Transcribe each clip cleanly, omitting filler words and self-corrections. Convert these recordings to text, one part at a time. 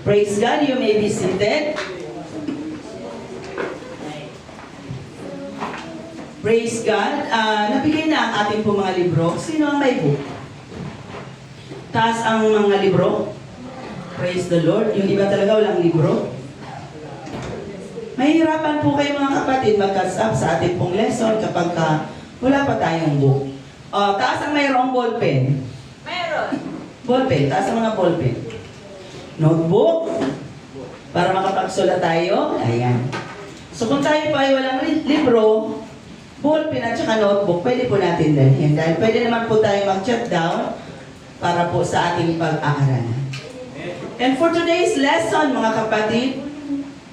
Praise God, you may be seated. Praise God. Nabigay na ang ating po mga libro. Sino ang may book? Taas ang mga libro. Praise the Lord. Yung iba talaga walang libro. Mahihirapan po kayo mga kapatid mag-catch up sa ating pong lesson kapag wala pa tayong book. Taas ang mayroong ballpen. Meron. Ballpen. Taas ang mga ballpen. Notebook. Para makapagsulat tayo. Ayan. So kung tayo pa ay walang libro, ballpen at saka notebook, pwede po natin dalhin. Dahil pwede naman po tayo mag-jot down para po sa ating pag-aaralan. And for today's lesson, mga kapatid,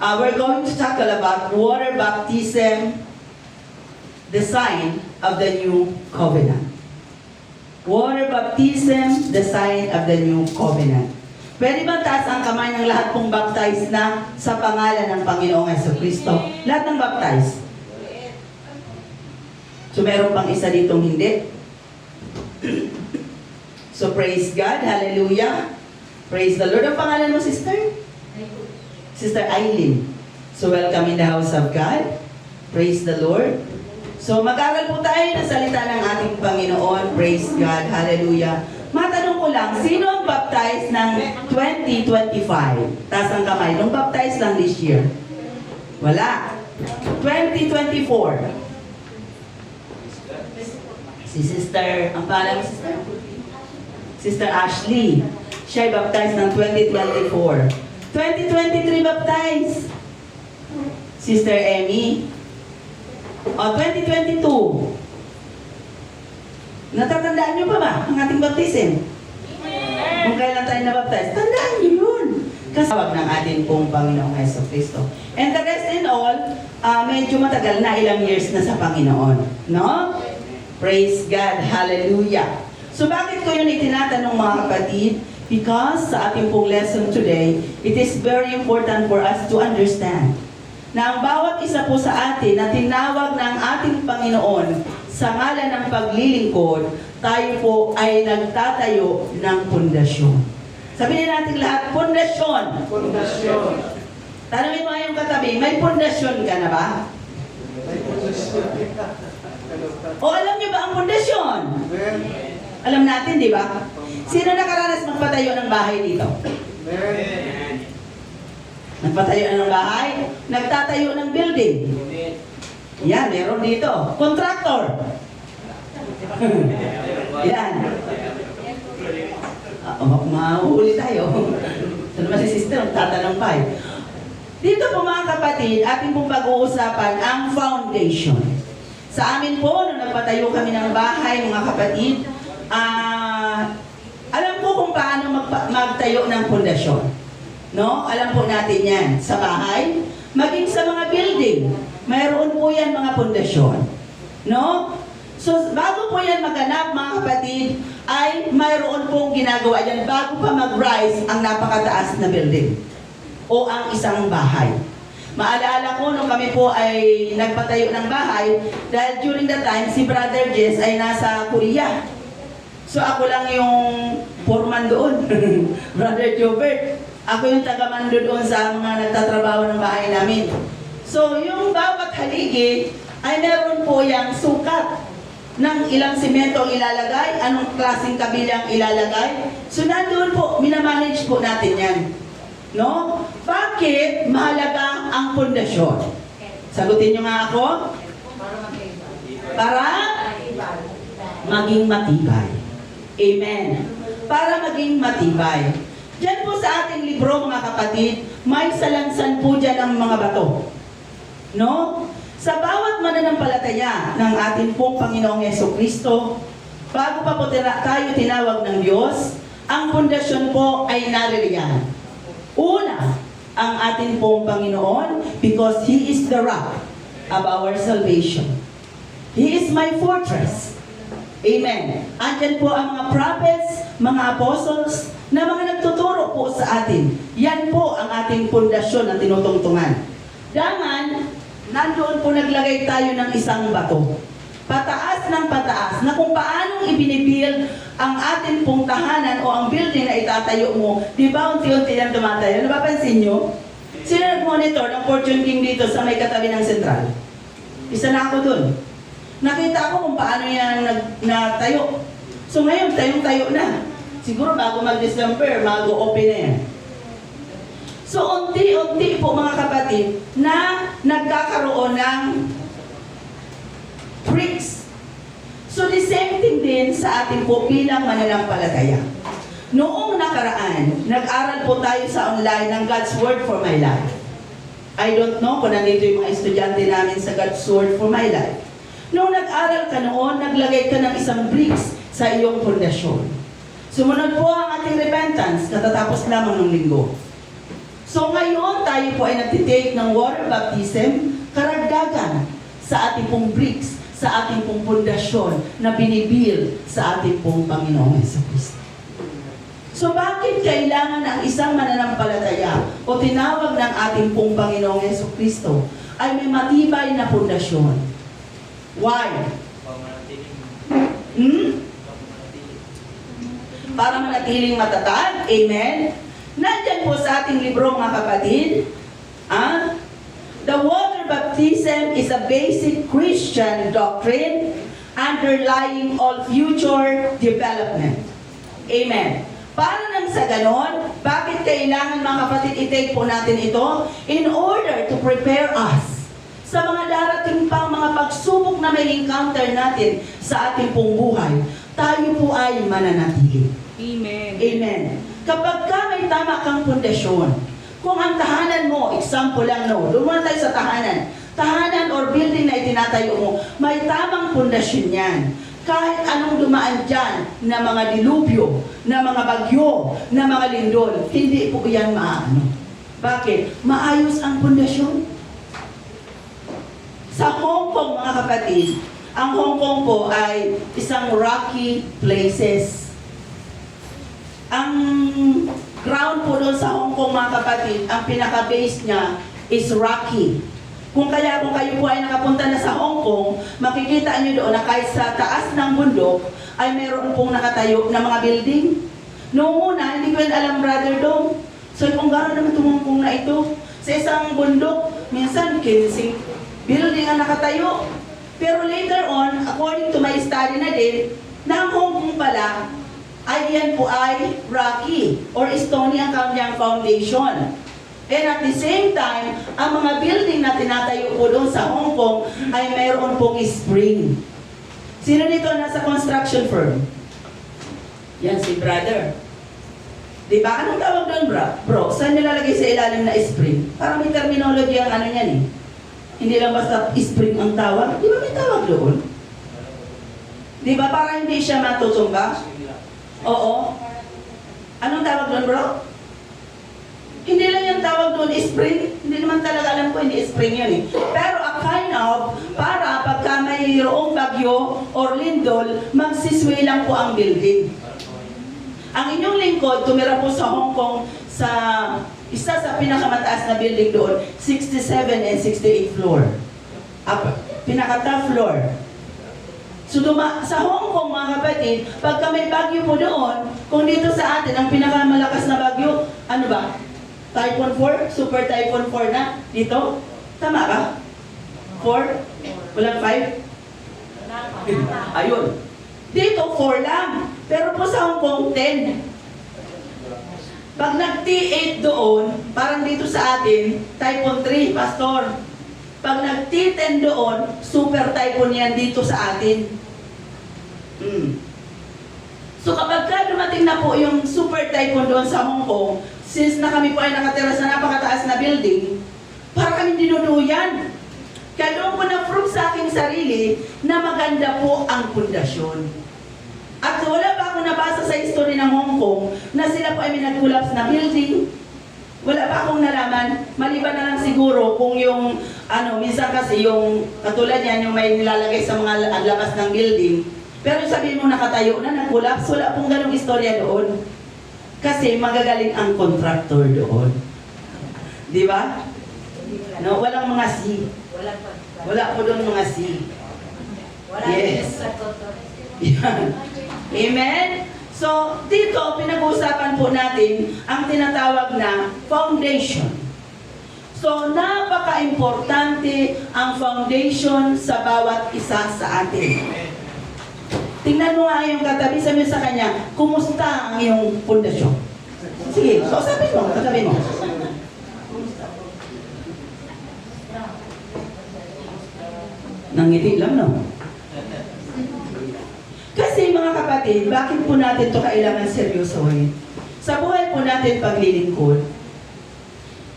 we're going to tackle about water baptism, the sign of the new covenant. Water baptism, the sign of the new covenant. Pwede ba taas ang kamay ng lahat pong baptized na sa pangalan ng Panginoong Jesucristo? Lahat ng baptized. So meron pang isa ditong hindi. So praise God, hallelujah. Praise the Lord. Ang pangalan mo, sister? Sister Eileen. So welcome in the house of God. Praise the Lord. So mag-aral po tayo ng salita ng ating Panginoon. Praise God. Hallelujah. Matanong ko lang, sino ang baptized ng 2025? Taas ang kamay. Nung baptized lang this year? Wala. 2024. Si sister, ang pangalan mo, sister? Sister Ashley. Siya ay baptized ng 2024. 2023 baptized. Sister Emmy. 2022. Natatandaan niyo pa ba ang ating baptism? Kung kailan tayo nabaptize, tandaan niyo yun. Kasawag ng ating pong Panginoong Jesucristo. And the rest in all, medyo matagal na, ilang years na sa Panginoon. No? Praise God. Hallelujah. So bakit ko yun itinatanong mga kapatid? Because sa ating pong lesson today, it is very important for us to understand na ang bawat isa po sa atin na tinawag ng ating Panginoon sa ngalan ng paglilingkod, tayo po ay nagtatayo ng pundasyon. Sabihin natin lahat, pundasyon. Pundasyon. Tanungin mo yung katabi, may pundasyon ka na ba? May pundasyon. O alam niyo ba ang pundasyon? Alam natin, di ba? Sino nakaranas magpatayo ng bahay dito? Nagpatayo ng bahay? Nagtatayo ng building? Yan, meron dito. Contractor. Yan. Mahuli tayo. Ito naman si sister, tatanong pa eh. Dito po mga kapatid, ating pong pag-uusapan ang foundation. Sa amin po, nung nagpatayo kami ng bahay, mga kapatid, alam po kung paano magtayo ng pundasyon. No? Alam po natin yan. Sa bahay, maging sa mga building, mayroon po yan mga pundasyon. No? So, bago po yan maganap, mga kapatid, ay mayroon pong ginagawa yan bago pa mag-rise ang napakataas na building o ang isang bahay. Maalala ko nung kami po ay nagpatayo ng bahay dahil during that time, si Brother Jess ay nasa Korea. So ako lang yung foreman doon, Brother Jobert. Ako yung taga-mando doon sa mga nagtatrabaho ng bahay namin. So yung bawat haligi ay meron po yung sukat ng ilang simento ang ilalagay, anong klaseng kabilang ilalagay. So nandoon po, minamanage po natin yan. No? Bakit mahalaga ang pundasyon? Sagutin nyo nga ako. Para maging matibay. Amen. Para maging matibay. Diyan po sa ating libro, mga kapatid, may salansan po dyan ang mga bato. No? Sa bawat mananampalataya ng ating pong Panginoong Jesucristo, bago pa po tayo tinawag ng Diyos, ang pundasyon po ay naririyan. Una, ang ating pong Panginoon, because He is the rock of our salvation. He is my fortress. Amen. Andyan po ang mga prophets, mga apostles, na mga nagtuturo po sa atin. Yan po ang ating pundasyon na tinutungtungan. Dangan, nandoon po naglagay tayo ng isang bato. Pataas ng pataas, na kung paanong ibinibuild ang atin pong tahanan o ang building na itatayo mo, di ba unti-unti lang tumatayo? Napapansin nyo? Sino nag-monitor ng Fortune King dito sa may katabi ng sentral? Isa na ako dun. Nakita ko kung paano yan natayo. So ngayon, tayong-tayo na. Siguro bago mag-December, mag-open na yan. So unti-unti po mga kapatid na nagkakaroon ng bricks. So the same thing din sa ating po bilang mananampalataya. Noong nakaraan, nag-aral po tayo sa online ng God's Word for My Life. I don't know kung nandito yung mga estudyante namin sa God's Word for My Life. Noong nag-aral ka noon, naglagay ka ng isang bricks sa iyong pundasyon. Sumunod po ang ating repentance, katatapos lamang ng linggo. So ngayon, tayo po ay nagtitake ng water baptism, karagdagan sa ating pong bricks, sa ating pong pundasyon na binibuild sa ating pong Panginoong Jesucristo. So bakit kailangan ang isang mananampalataya o tinawag ng ating pong Panginoong Jesucristo ay may matibay na pundasyon? Why? Para manatiling matatag. Amen? Nandyan po sa ating libro mga kapatid, the water baptism is a basic Christian doctrine underlying all future development. Amen. Para nang sa ganon, bakit kailangan mga kapatid i-take po natin ito? In order to prepare us sa mga darating pang mga pagsubok na may encounter natin sa ating pong buhay, tayo po ay mananatili. Amen. Amen. Kapag ka may tama kang pundasyon, kung ang tahanan mo, example lang no, doon muna tayo sa tahanan or building na itinatayo mo, may tamang pundasyon yan. Kahit anong dumaan dyan na mga dilubyo, na mga bagyo, na mga lindol, hindi po yan maano. Bakit? Maayos ang pundasyon. Sa Hong Kong, mga kapatid, ang Hong Kong po ay isang rocky places. Ang ground po doon sa Hong Kong, mga kapatid, ang pinaka-base niya is rocky. Kung kayo po ay nakapunta na sa Hong Kong, makikita niyo doon na kahit sa taas ng bundok ay meron pong nakatayo na mga building. Noong una, hindi ko yan alam, Brother Dong. So kung gano'n naman itong Hong Kong na ito, sa isang bundok, minsan 15 building ang nakatayo. Pero later on, according to my study na din, na ang Hong Kong pala, ay yan po ay rocky or stony ang kanyang foundation. And at the same time, ang mga building na tinatayo po doon sa Hong Kong ay mayroon pong spring. Sino dito nasa construction firm? Yan si brother. Di ba? Anong tawag doon, bro? Saan nilalagay sa ilalim na spring? Parang may terminology ang ano yan eh. Hindi lang basta spring ang tawag. Di ba may tawag doon? Di ba? Para hindi siya matutumba? Oo. Anong tawag doon, bro? Hindi lang yung tawag doon spring. Hindi naman talaga alam ko, hindi spring yun eh. Pero a kind of, para pagka mayroong bagyo or lindol, magsisway lang po ang building. Ang inyong lingkod, tumira po sa Hong Kong sa isa sa pinakamataas na building doon, 67 and 68 floor. Pinaka-top floor. So sa Hong Kong, mga kapatid, pagka may bagyo po doon, kung dito sa atin, ang pinakamalakas na bagyo, ano ba? Typhoon 4? Super Typhoon 4 na? Dito? Tama ka? 4? Walang 5? Ayun. Dito, 4 lang. Pero po sa Hong Kong, 10. Pag nag-T8 doon, parang dito sa atin, Typhoon 3, Pastor. Pag nag-T10 doon, Super Typhoon yan dito sa atin. So kapag ka dumating na po yung Super Typhoon doon sa Hong Kong, since na kami po ay nakatira sa napakataas na building, para kami dinuduyan. Kaya doon ko na-prove sa aking sarili na maganda po ang pundasyon. At wala pa ako nabasa sa history ng Hong Kong na sila po ay may nag-collapse na building. Wala pa akong nalaman. Maliban na lang siguro kung yung, minsan kasi yung, katulad yan, yung may nilalagay sa mga labas ng building. Pero sabihin mo nakatayo na, nag-collapse, wala pong ganong istorya doon. Kasi magagaling ang contractor doon. Di ba? No, walang mga C. Wala po doon mga C. Yes. Yan. Amen? So, dito, pinag-uusapan po natin ang tinatawag na foundation. So, napaka-importante ang foundation sa bawat isa sa atin. Tingnan mo nga yung katabi, sabi sa kanya, kumusta ang iyong pundasyon? Sige, so sabi mo, katabi mo. Nangiti lang, no? Kasi mga kapatid, bakit po natin ito kailangan seryosohin? Sa buhay po natin paglilingkod,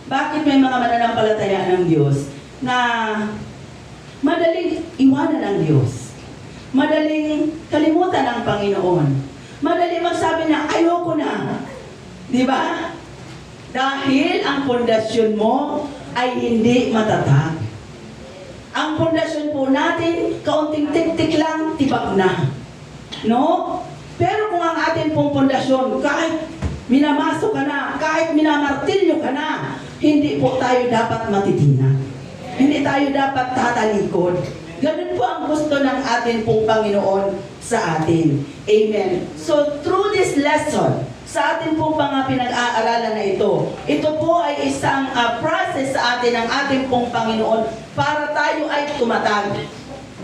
bakit may mga mananampalataya ng Diyos na madaling iwanan ng Diyos? Madaling kalimutan ng Panginoon? Madaling magsabi na ayoko na? Di ba? Dahil ang pundasyon mo ay hindi matatag. Ang pundasyon po natin, kaunting tik-tik lang, tibak na. No? Pero kung ang ating pong pundasyon, kahit minamaso ka na, kahit minamartilyo ka na, hindi po tayo dapat matitina. Hindi tayo dapat tatalikod. Ganun po ang gusto ng ating pong Panginoon sa atin. Amen. So, through this lesson, sa ating pong mga pinag-aaralan na ito po ay isang process sa atin ng ating pong Panginoon para tayo ay tumatag.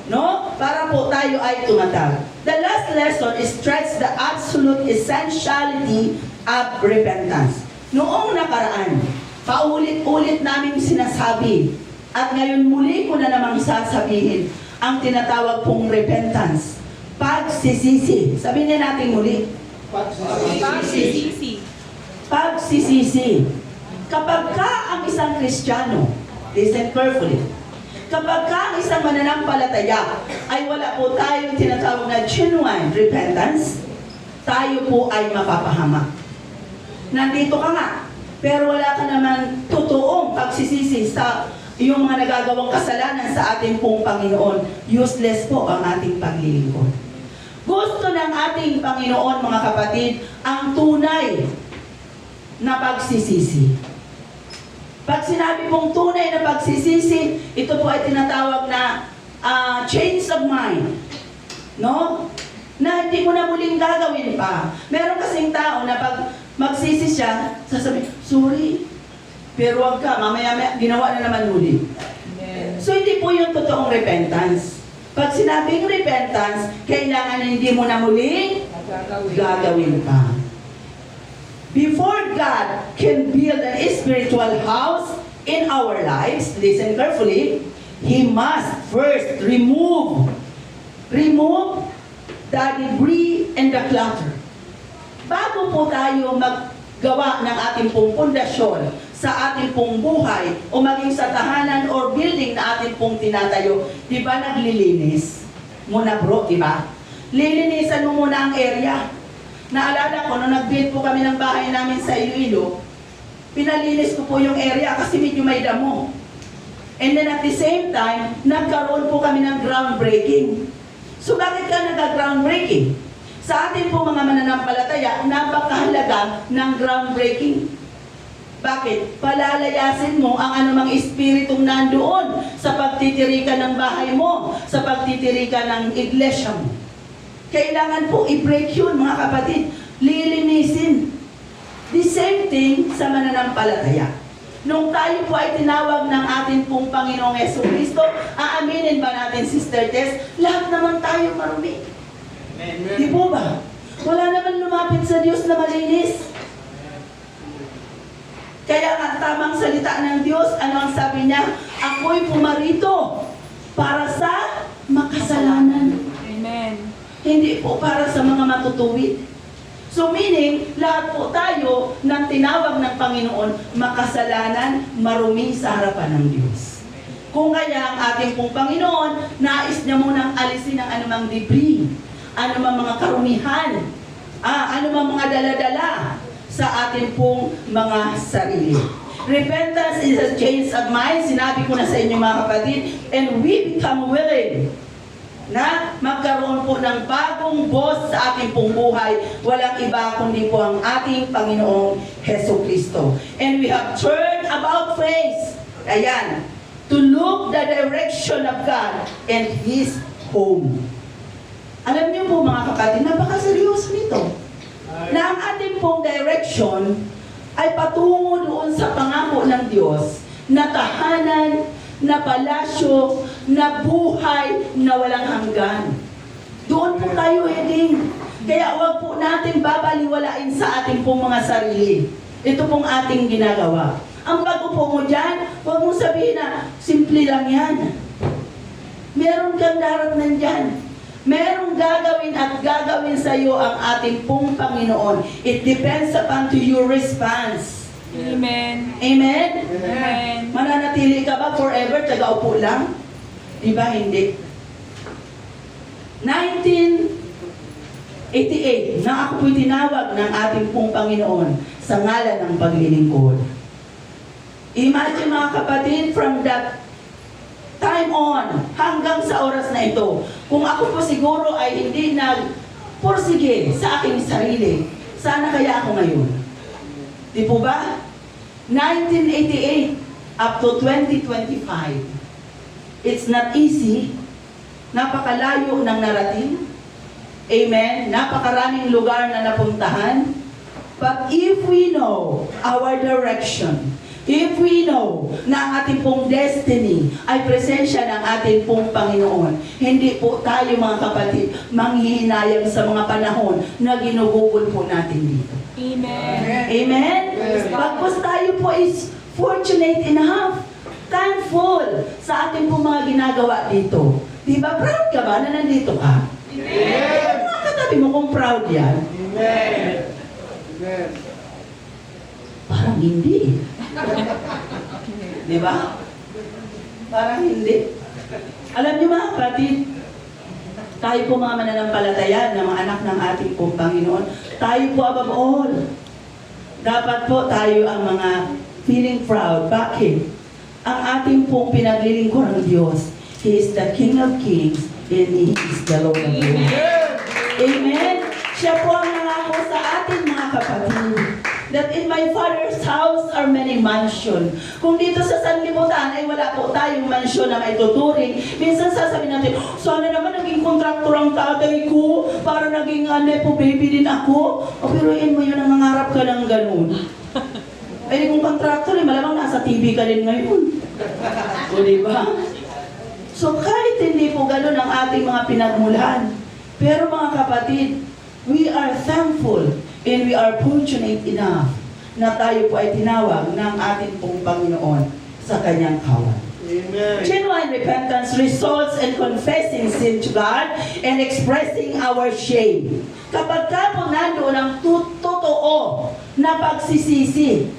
No? Para po tayo ay tumatag. The last lesson is stress the absolute essentiality of repentance. Noong nakaraan, paulit-ulit naming sinasabi at ngayon muli ko na namang sasabihin ang tinatawag pong repentance. Pagsisisi. Sabihin niya natin muli. Pagsisisi. Pagsisisi. Kapag ka ang isang Kristiyano, listen carefully, kapag ka ang isang mananampalataya ay wala po tayong tinatawag na genuine repentance, tayo po ay mapapahamak. Nandito ka nga, pero wala ka naman totoong pagsisisi sa yung mga nagagawang kasalanan sa ating pong Panginoon. Useless po ang ating paglilingkod. Gusto ng ating Panginoon, mga kapatid, ang tunay na pagsisisi. Pag sinabi pong tunay na pagsisisi, ito po ay tinatawag na change of mind. No? Na hindi mo na muling gagawin pa. Meron kasing tao na pag magsisi siya, sasabi, sorry, pero wag ka, mamaya ginawa na naman muli. So hindi po yung totoong repentance. Pag sinabing repentance, kailangan hindi mo na muling gagawin pa. Before God can build a spiritual house in our lives, listen carefully, He must first remove the debris and the clutter. Bago po tayo maggawa ng ating pong pundasyon sa ating pong buhay o maging sa tahanan or building na ating pong tinatayo, di ba naglilinis? Muna bro, di ba? Lilinisan mo muna ang area. Naalala ko, nung nag-build po kami ng bahay namin sa Iloilo, pinalinis ko po yung area kasi medyo may damo. And then at the same time, nagkaroon po kami ng groundbreaking. So bakit ka nagka-groundbreaking? Sa ating po mga mananampalataya, napakahalaga ng groundbreaking. Bakit? Palalayasin mo ang anumang espiritong nandoon sa pagtitirikan ng bahay mo, sa pagtitirikan ng iglesia mo. Kailangan po i-break yun, mga kapatid. Lilinisin. The same thing sa mananampalataya. Nung tayo po ay tinawag ng ating pong Panginoong Jesucristo, aaminin ba natin, Sister Tess, lahat naman tayo marumi. Amen. Di po ba? Wala naman lumapit sa Diyos na malinis. Kaya ang tamang salita ng Diyos, ano ang sabi niya? Ako'y pumarito para sa makasalanan. Amen. Hindi po para sa mga matutuwid. So meaning, lahat po tayo ng tinawag ng Panginoon, makasalanan, marumi sa harapan ng Diyos. Kung kaya ang ating pong Panginoon, nais niya munang alisin ang anumang debris, anumang mga karumihan, anumang mga dala-dala sa ating pong mga sarili. Repentance is a change of mind, sinabi ko na sa inyo mga kapatid, and we become willing na magkaroon po ng bagong boss sa ating pong buhay. Walang iba kundi po ang ating Panginoong Jesucristo. And we have turned about face, ayan, to look the direction of God and His home. Alam niyo po mga kapatid, napakaseryoso nito. Na ang ating pong direction ay patungo doon sa pangako ng Diyos na tahanan, na palasyo, na buhay na walang hanggan. Doon po tayo heading. Kaya huwag po natin babaliwalain sa ating pong mga sarili. Ito pong ating ginagawa. Ang pag-upo mo dyan, huwag mong sabihin na, simple lang yan. Meron kang daratnan dyan. Merong gagawin at gagawin sa iyo ang ating pong Panginoon. It depends upon to your response. Amen. Amen? Amen. Mananatili ka ba forever? Taga-upo lang? Di ba hindi? 1988, na ako po'y tinawag ng ating pong Panginoon sa ngalan ng paglilingkod. Imagine mga kapatid, from that time on, hanggang sa oras na ito, kung ako po siguro ay hindi nagpursige sa aking sarili, sana kaya ako ngayon? Di po ba? 1988 up to 2025. It's not easy. Napakalayo ng narating. Amen? Napakaraming lugar na napuntahan. But if we know our direction, if we know na ang ating pong destiny ay presensya ng ating pong Panginoon, hindi po tayo mga kapatid manghihinayang sa mga panahon na ginugugol po natin dito. Amen. Amen? Pagpos tayo po is fortunate enough, thankful sa ating pong mga ginagawa dito. Di ba? Proud ka ba na nandito ka? Amen. Mga katabi mo kung proud yan. Amen. Amen. Parang hindi. Di ba? Parang hindi. Alam niyo mga kapatid, tayo po mga mananampalataya na mga anak ng ating pong Panginoon, tayo po above all. Dapat po tayo ang mga feeling proud. Bakit? Ang ating pong pinaglilingkod ng Diyos, He is the King of Kings and He is the Lord of Lords. Amen? Siya po ang nangako sa atin mga kapatid, that in my Father's house are many mansion. Kung dito sa sanlibutan ay wala po tayong mansion na maituturing, minsan sasabihin natin, sana naman naging kontraktor ang tatay ko, para naging nepo baby din ako. O piruin mo yun, ang nangarap ka ng ganun. Ay kung kontraktor, malamang nasa TV ka din ngayon. O diba? So kahit hindi po ganun ang ating mga pinagmulan, pero mga kapatid, we are thankful and we are fortunate enough na tayo po ay tinawag ng ating pong Panginoon sa kanyang kawan. Amen. Genuine repentance results in confessing sin to God and expressing our shame. Kapag ka po nandoon ang totoo na pagsisisi,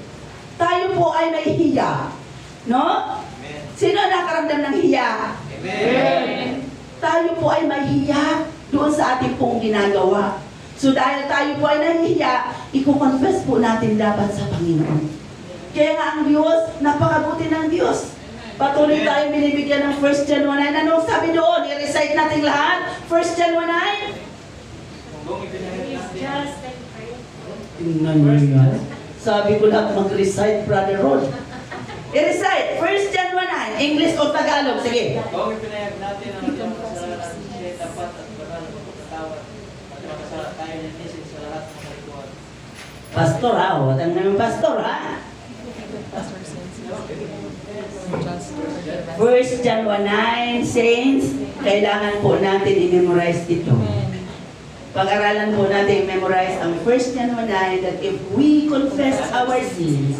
tayo po ay may hiya. No? Sino nakaramdam ng hiya? Amen. Tayo po ay may hiya doon sa ating pong ginagawa. So dahil tayo po ay nahihiya, i-confess po natin dapat sa Panginoon. Kaya nga ang Diyos, napakabuti ng Diyos. Patuloy tayong binibigyan ng 1 John 1:9. Anong sabi doon? I-recite natin lahat. 1 John 1:9. Tingnan nyo yan. Sabi ko lahat mag-recite, Brother Rod. I-recite. 1 John 1:9. English o Tagalog? Sige. Kung ipinayag natin ang ating kasalanan, siya dapat at banal na pagkatawad at makasala tayo ng isin sa lahat ng kalikuan. Pastor ha, o. Tangan ng pastor ha. 1 John 1:9, saints, kailangan po natin i-memorize ito. Pag-aralan po natin i-memorize ang 1 John 1:9 that if we confess our sins,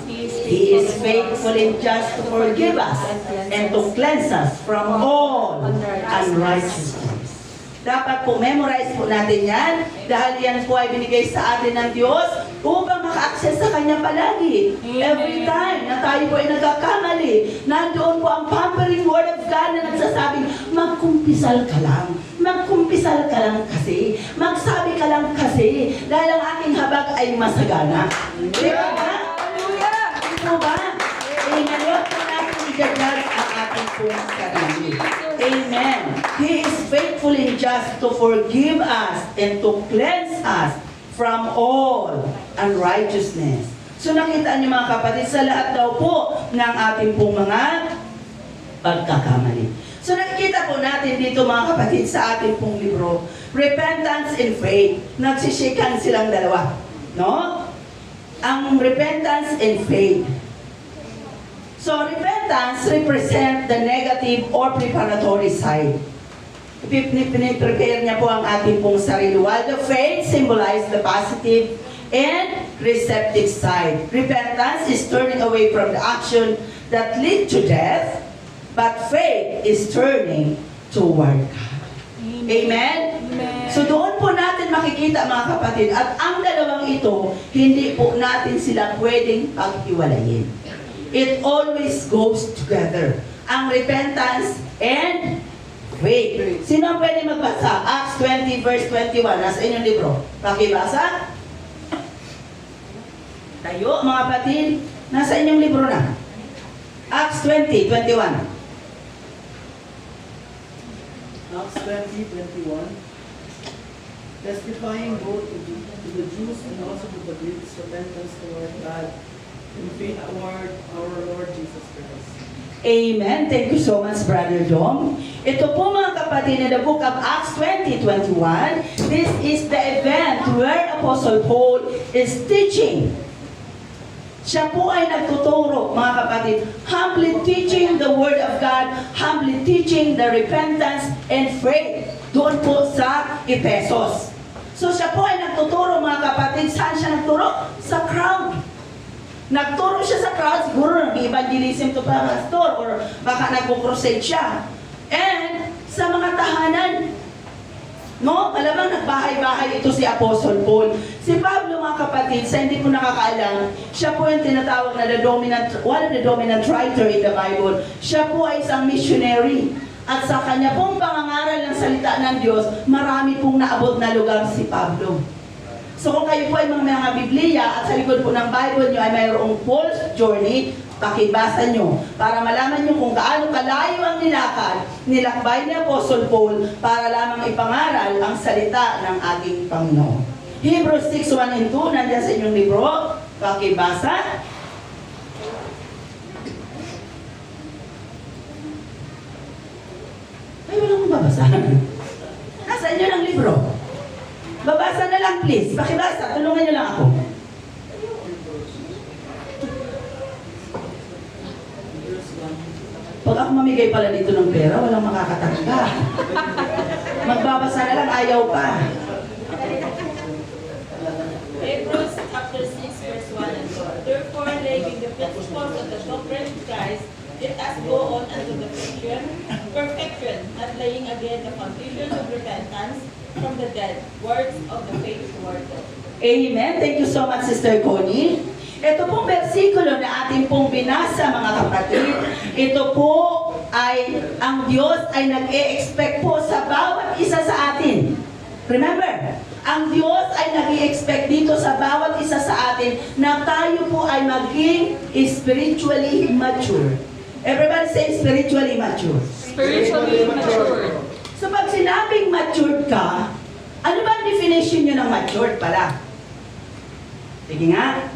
He is faithful and just to forgive us and to cleanse us from all unrighteousness. Dapat po memorize po natin yan dahil yan po ay binigay sa atin ng Diyos upang maka-access sa Kanya palagi. Every time na tayo po ay nagkakamali, nandoon po ang pampering word of God na nagsasabing, magkumpisal ka lang. Magkumpisal ka lang kasi. Magsabi ka lang kasi dahil ang aking habag ay masagana. Di ba ba? Di ba ba? Amen. Huwag po natin i-judge ang ating pong sarili. Amen. He is faithful and just to forgive us and to cleanse us from all unrighteousness. So nakita niyo mga kapatid, sa lahat daw po ng ating pong mga pagkakamali. So nakikita po natin dito mga kapatid sa ating pong libro, repentance and faith. Nagsishikan silang dalawa. No? Ang repentance and faith. So repentance represent the negative or preparatory side. Piniprepare niya po ang ating pong sarili. While the faith symbolize the positive and receptive side. Repentance is turning away from the action that lead to death, but faith is turning toward God. Amen? Amen. So doon po natin makikita mga kapatid, at ang dalawang ito, hindi po natin sila pwedeng paghiwalayin. It always goes together. Ang repentance and faith. Sino ang pwede magbasa? Acts 20 verse 21. Nasa inyong libro. Pakibasa. Tayo mga kapatid. Nasa inyong libro na. Acts 20, 21. Acts 20:21, testifying both to the Jews and also to the Greeks repentance toward God and faith toward our Lord Jesus Christ. Amen. Thank you so much, Brother Dom. Ito po mga kapatid in the book of Acts 20:21, this is the event where Apostle Paul is teaching. Siya po ay nagtuturo, mga kapatid, humbly teaching the Word of God, humbly teaching the repentance and faith doon po sa Ephesus. So siya po ay nagtuturo, mga kapatid, saan siya nagturo? Sa crowd. Nagturo siya sa crowd, siguro nag-evangelism to pastor or baka nagpo-crusade siya. And sa mga tahanan, no? Alamang nagbahay-bahay ito si Apostle Paul. Si Pablo, mga kapatid, sa hindi po nakakaalam, siya po yung tinatawag na one of the dominant writer in the Bible. Siya po ay isang missionary. At sa kanya pong pangangaral ng salita ng Diyos, marami pong naabot na lugar si Pablo. So kung kayo po ay mga Biblia at sa likod po ng Bible nyo ay mayroong Paul's Journey, pakibasa nyo para malaman nyo kung gaano kalayo ang nilakbay ni Apostle Paul para lamang ipangaral ang salita ng ating Panginoon. Hebrews 6:1 and 2, nandiyan sa inyong libro, pakibasa. Ay, walang mababasa. Nasa inyo ng libro. Babasa na lang please. Pakibasa, tulungan nyo lang ako. Pag ako mamigay pala dito ng pera, walang makakatangka. Magbabasa na lang, ayaw pa. Hebrews chapter 6 verse 1 and 2. Therefore, laying the principles of the doctrine of Christ, let us go on unto the perfection, not laying again the foundation of repentance from the dead works of the faith toward God. Amen. Thank you so much, Sister Connie. Ito pong versikulo na ating pong binasa, mga kapatid, ito po ay, ang Diyos ay nag-e-expect po sa bawat isa sa atin. Remember, ang Diyos ay nag-i-expect dito sa bawat isa sa atin na tayo po ay maging spiritually mature. Everybody say spiritually mature. Spiritually matured. So pag sinabing matured ka, ano ba ang definition nyo ng matured pala? Sige nga.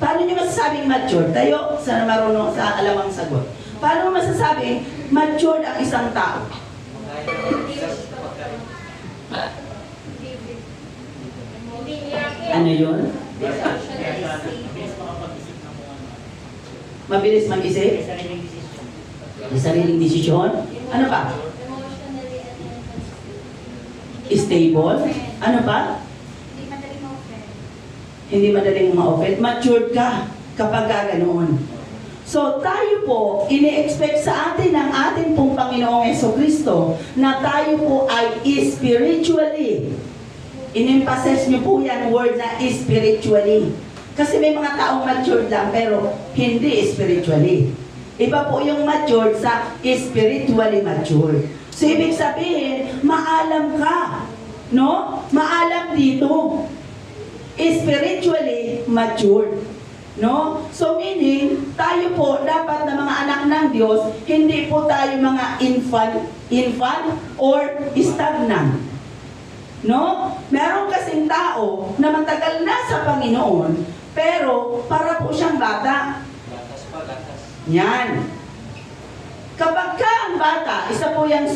Paano nyo masasabing matured? Tayo, sana marunong sa alamang sagot. Paano mo masasabing matured ang isang tao? Ano yun? Mabilis mag-isip? May sariling desisyon? Ano pa? Stable? Ano pa? Hindi madaling ma-offend. Matured ka kapag ganoon. So tayo po, ini-expect sa atin ng ating pong Panginoong Jesucristo na tayo po ay spiritually. In-emphasize niyo po yan word na spiritually. Kasi may mga taong matured lang pero hindi spiritually. Iba po yung matured sa spiritually matured. So ibig sabihin, maalam ka. No? Maalam dito. Spiritually matured. No? So meaning, tayo po dapat na mga anak ng Diyos, hindi po tayo mga infant or stagnant. No? Meron kasing tao na matagal na sa Panginoon, pero para po siyang bata. Gatas pa, gatas. Yan. Kapag ka ang bata, isa po yung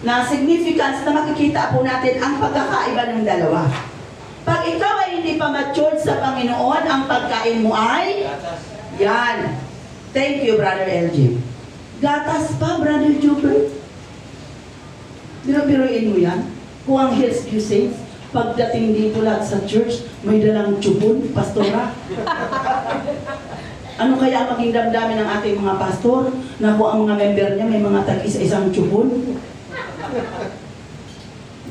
na significance na makikita po natin ang pagkakaiba ng dalawa. Pag ikaw ay hindi pa matured sa Panginoon, ang pagkain mo ay Gatas. yan. Thank you, Brother LG. Gatas pa, Brother Jubert. Biro-biroin mo yan. Kung ang Hills View Saints, pagdating dito lahat sa church, may dalang tubon, pastora. Ano kaya maging damdamin ng ating mga pastor na kung ang mga member niya may mga tag-isa-isang tubon?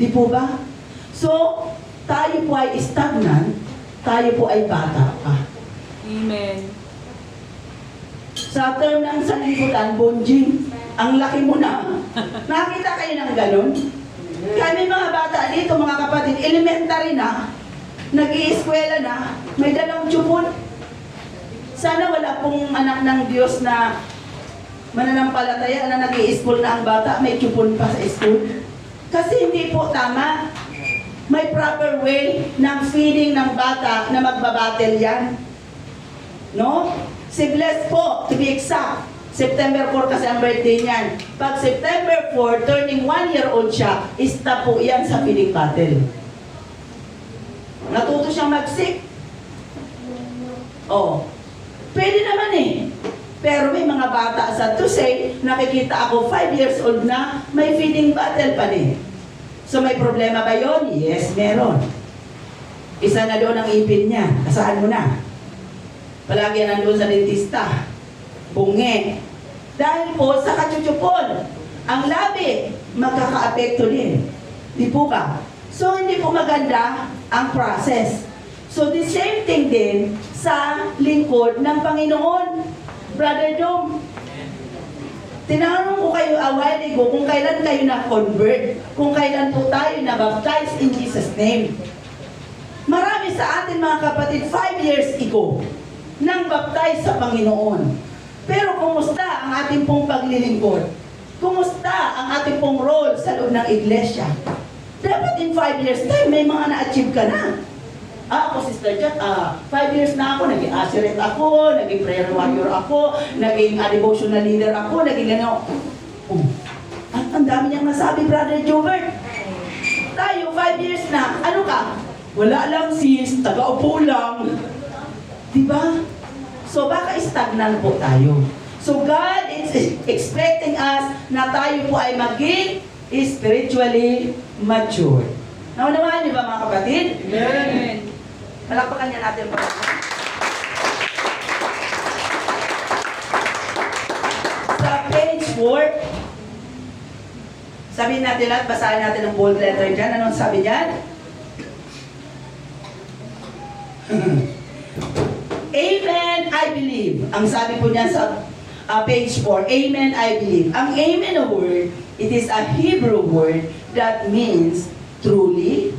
Di po ba? So, tayo po ay stagnant, tayo po ay bata pa. Amen. Sa term ng sanlibutan, bonjing, ang laki mo na. Nakita kayo ng ganun? Kami mga bata dito, mga kapatid, elementary na, nag-iiskwela na, may dalang tubon. Sana wala pong anak ng Diyos na mananampalataya na nag-i-school na ang bata, may tubon pa sa school. Kasi hindi po tama. May proper way ng feeding ng bata na magbabattle yan. No? Si Bless po, to be exact, September 4 kasi ang birthday niyan. Pag September 4, turning 1-year-old siya, stop po yan sa feeding battle. Natuto siyang mag-sick. Oh, pwede naman eh. Pero may mga bata sa to say, nakikita ako 5 years old na, may feeding battle pa din. So may problema ba yon? Yes, meron. Isa na doon ang ipin niya. Asahan mo na. Palagi nandun sa dentista. Bunge. Dahil po sa kachuchupon, ang labi, magkaka-apekto din. Di po ba? So hindi po maganda ang process. So the same thing din sa lingkod ng Panginoon. Brother Dom, tinanong ko kayo a while ago kung kailan kayo na-convert, kung kailan po tayo na-baptize in Jesus' name. Marami sa atin mga kapatid, 5 years ago, nang baptize sa Panginoon. Pero kumusta ang ating pong paglilingkod? Kumusta ang ating pong role sa loob ng iglesia? Dapat in 5 years time, may mga na-achieve ka na. Ako, Sister Jat, 5 years na ako, naging assurate ako, naging prayer warrior ako, naging devotional leader ako, naging ano. At ang dami niyang nasabi, Brother Jobert. Tayo, 5 years na, ano ka? Wala lang sis, taga-upo lang. Diba? So baka stagnant po tayo. So God is expecting us na tayo po ay maging spiritually mature. Naunawaan niyo ba mga kapatid? Amen. Palakpakan niya natin po. Sa page 4, sabihin natin lahat, basahin natin ang bold letter dyan. Anong sabi dyan? Amen, I believe. Ang sabi po niyan sa page 4, Amen, I believe. Ang amen na word, it is a Hebrew word that means truly,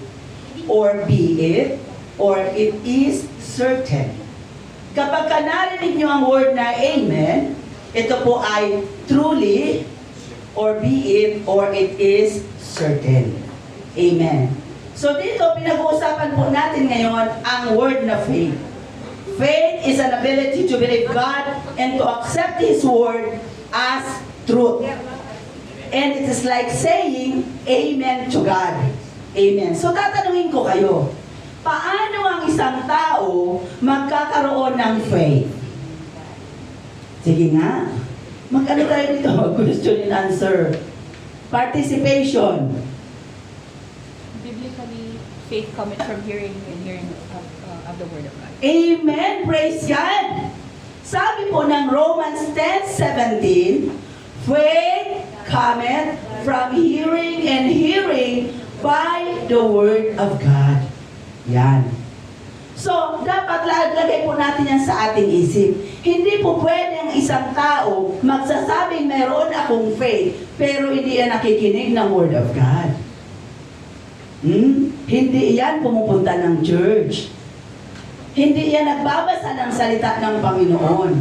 or be it, or it is certain. Kapag ka narinig nyo ang word na amen, ito po ay truly, or be it, or it is certain. Amen. So dito, pinag-uusapan po natin ngayon ang word na faith. Faith is an ability to believe God and to accept His word as truth. And it is like saying amen to God. Amen. So tatanungin ko kayo, paano ang isang tao magkakaroon ng faith? Sige nga. Mag-ano tayo dito? Question and answer. Participation. Biblically, faith cometh from hearing and hearing of the word of God. Amen. Praise God. Sabi po ng Romans 10:17, faith cometh from hearing and hearing by the word of God. Yan. So, dapat lagay po natin yan sa ating isip. Hindi po pwede ang isang tao magsasabing meron akong faith, pero hindi yan nakikinig ng word of God. Hindi yan pumupunta ng church. Hindi yan nagbabasa ng salita ng Panginoon.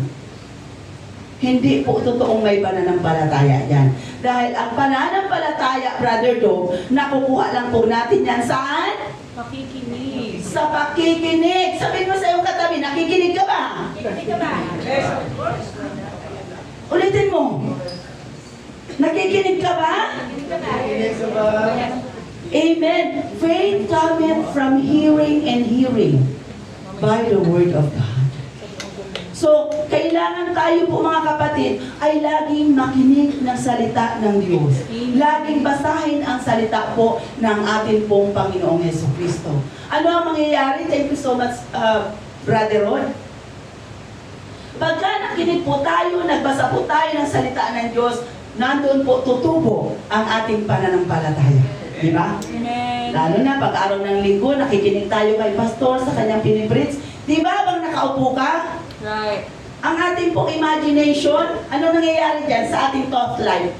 Hindi po totoong may pananampalataya yan. Dahil ang pananampalataya, Brother Dom, nakukuha lang po natin yan saan? Pakikinig. Sa pakikinig. Sabihin mo sa iyong katabi, nakikinig ka ba? Hindi ka ba? Ulitin mo. Nakikinig ka ba? Nakikinig ka ba? Amen. Faith cometh from hearing and hearing by the word of God. So, kailangan tayo po mga kapatid ay laging makinig ng salita ng Diyos. Laging basahin ang salita po ng ating pong Panginoong Jesucristo. Ano ang mangyayari? Thank you so much, Brother Rod. Pagka nakinig po tayo, nagbasa po tayo ng salita ng Diyos, nandun po tutubo ang ating pananampalataya. Di ba? Lalo na pag araw ng linggo, nakikinig tayo kay Pastor sa kanyang pinipreach. Di ba bang nakaupo ka? Right. Ang ating pong imagination, ano nangyayari dyan sa ating thought life?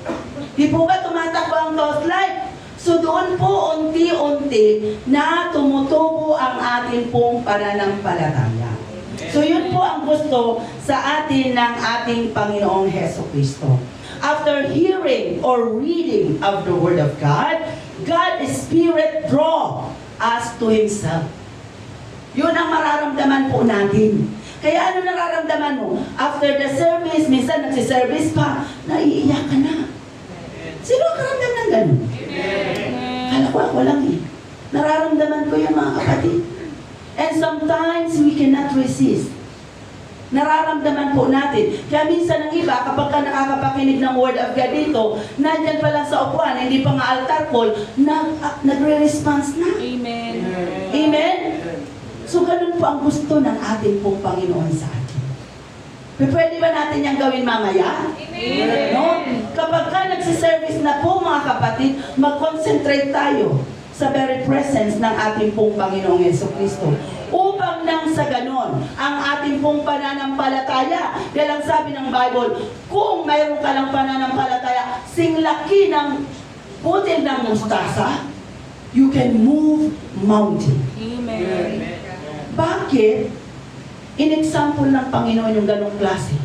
Di po ba tumatakbo ang thought life? So doon po unti-unti na tumutubo ang ating pong pananampalataya. So yun po ang gusto sa atin ng ating Panginoong Jesucristo. After hearing or reading of the Word of God, God's Spirit draw us to Himself. Yun ang mararamdaman po natin. Kaya ano nararamdaman mo? After the service, minsan nagsiservice pa, naiiyak ka na. Sino ang karamdam ng ganun? Kala ko ako lang eh. Nararamdaman ko yun mga kapatid. And sometimes we cannot resist. Nararamdaman po natin. Kaya minsan ang iba, kapag ka nakakapakinig ng Word of God dito, nandyan pa lang sa upuan, hindi pa nga altar call, nagre-response na. Amen. Amen? So, ganun po ang gusto ng ating pong Panginoon sa atin. Pwede ba natin yung gawin mamaya? Amen. No? Kapag ka nagsiservice na po mga kapatid, mag-concentrate tayo sa very presence ng ating pong Panginoong Jesucristo. Upang nang sa ganon, ang ating pong pananampalataya, dahil ang sabi ng Bible, kung mayroon ka lang pananampalataya, singlaki ng putil ng mustasa, you can move mountain. Amen. Bakit? In-example ng Panginoon yung ganong klase.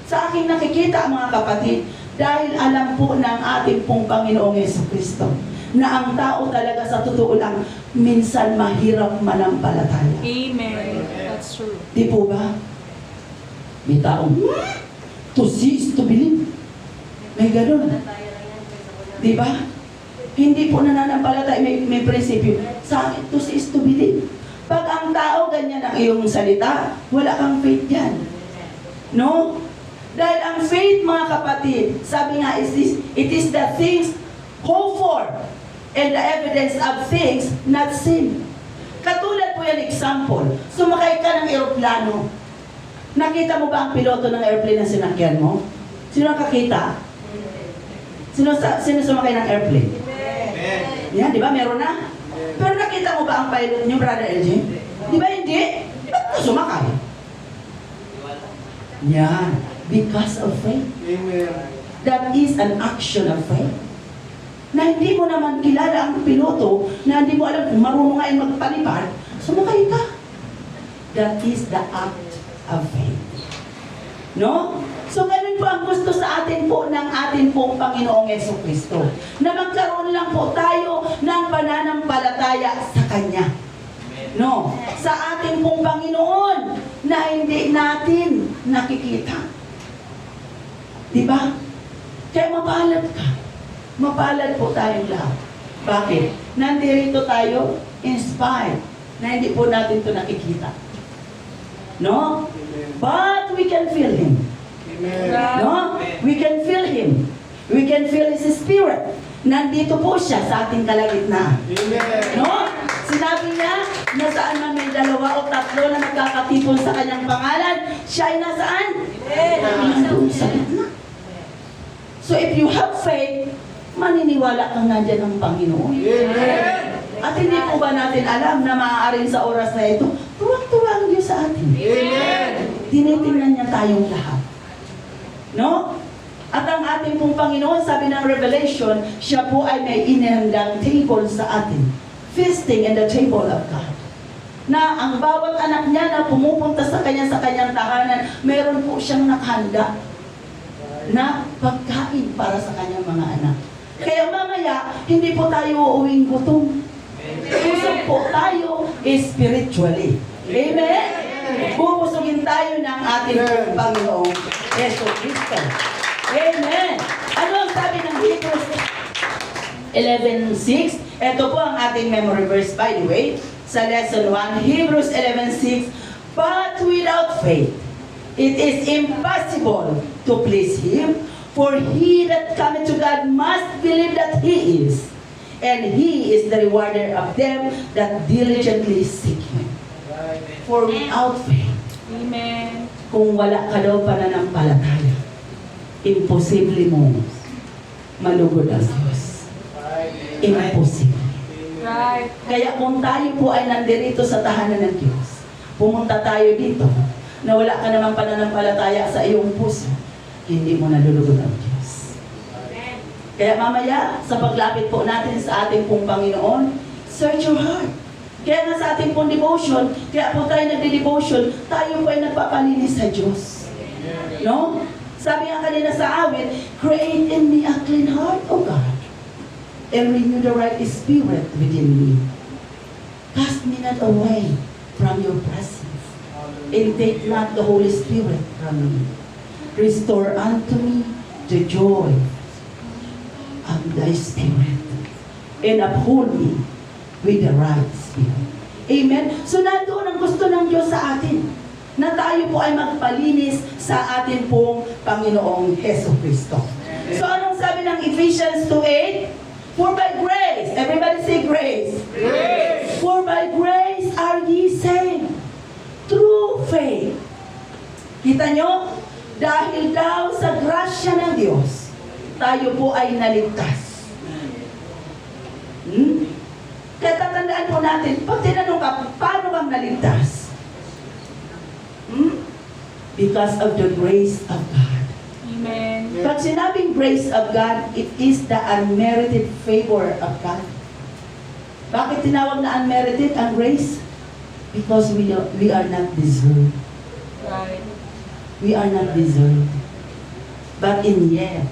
Sa aking nakikita mga kapatid, dahil alam po ng ating pong Panginoong Jesucristo na ang tao talaga sa totoo lang minsan mahirap manampalataya. Amen. That's true. Di po ba? May taong, to see is to believe. May ganon. Di ba? Hindi po nananampalataya, may prinsipyo. Sa akin, to see is to believe. Pag ang tao ganyan ang iyong salita, wala kang faith yan. No? Dahil ang faith, mga kapatid, sabi nga, it is the things hoped for and the evidence of things not seen. Katulad po yan example. Sumakay ka ng eroplano. Nakita mo ba ang piloto ng airplane na sinakyan mo? Sino nakakita? Sino sumakay ng airplane? Yan, di ba? Meron na? Pero nakita mo ba ang pilot niyo, Brother LJ? Di ba hindi? Ba't ka sumakay? Yan. Because of faith. Amen. That is an action of faith. Na hindi mo naman kilala ang piloto, na hindi mo alam kung marunong nga yung magpalipad, sumakay ka. That is the act of faith. No? So, ganun po ang gusto sa atin po ng ating pong Panginoong Jesucristo. Na magkaroon lang po tayo ng pananampalataya sa Kanya. No? Sa ating pong Panginoon na hindi natin nakikita. Diba? Kaya mapalad ka. Mapalad po tayong lahat. Bakit? Nandito tayo inspired na hindi po natin ito nakikita. No? But we can feel Him. Amen. No? We can feel Him. We can feel His Spirit. Nandito po siya sa ating kalagitnaan. Amen. No? Sinabi niya na saan man may 2 o 3 na nagkakatipon sa kanyang pangalan, siya ay nasaan? Nandun sa gitna. So if you have faith, maniniwala kang nandyan ang Panginoon. Amen. At hindi po ba natin alam na maaaring sa oras na ito, tuwang-tuwa ang Diyos sa atin. Amen. Tinitingnan niya tayong lahat. No? At ang ating pong Panginoon, sabi ng Revelation, siya po ay may inihandang table sa atin. Feasting in the table of God. Na ang bawat anak niya na pumupunta sa kanyang tahanan, meron po siyang nakahanda na pagkain para sa kanyang mga anak. Kaya mamaya, hindi po tayo uuwing gutom. Busog po tayo spiritually. Amen? Bubusugin tayo ng ating Panginoong Jesucristo. Amen. sabi ng Hebrews 11:6? Ito po ang ating memory verse, by the way, sa lesson 1, Hebrews 11:6. But without faith, it is impossible to please Him, for he that cometh to God must believe that He is, and He is the rewarder of them that diligently seek Him. For without faith, Amen. kung wala ka daw pananampalataya, imposible mo malugod ang Diyos. Imposible. Right. Kaya kung tayo po ay nandirito sa tahanan ng Diyos, pumunta tayo dito, na wala ka namang pananampalataya sa iyong puso, hindi mo nalulugod ang Diyos. Kaya mamaya, sa paglapit po natin sa ating pong Panginoon, search your heart. Kaya nga sa ating pong devotion, kaya po tayo nagde-devotion, tayo po ay nagpapalinis sa Diyos. No? Sabi nga kanina sa awit, create in me a clean heart, O God, and renew the right spirit within me. Cast me not away from your presence, and take not the Holy Spirit from me. Restore unto me the joy of thy spirit, and uphold me with the right spirit. Amen? So nandoon ang gusto ng Diyos sa atin, na tayo po ay magpalinis sa atin pong Panginoong Heso Kristo. So anong sabi ng Ephesians 2:8? For by grace, everybody say grace. Grace. For by grace are ye saved, through faith. Kita nyo? Dahil daw sa grasya ng Diyos, tayo po ay naligtas. Kaya tatandaan po natin, pag tinanong ka, paano kang naligtas? Because of the grace of God. Amen. Pag sinabing grace of God, it is the unmerited favor of God. Bakit tinawag na unmerited ang grace? Because we are not deserved. Right. We are not deserved. But in yet,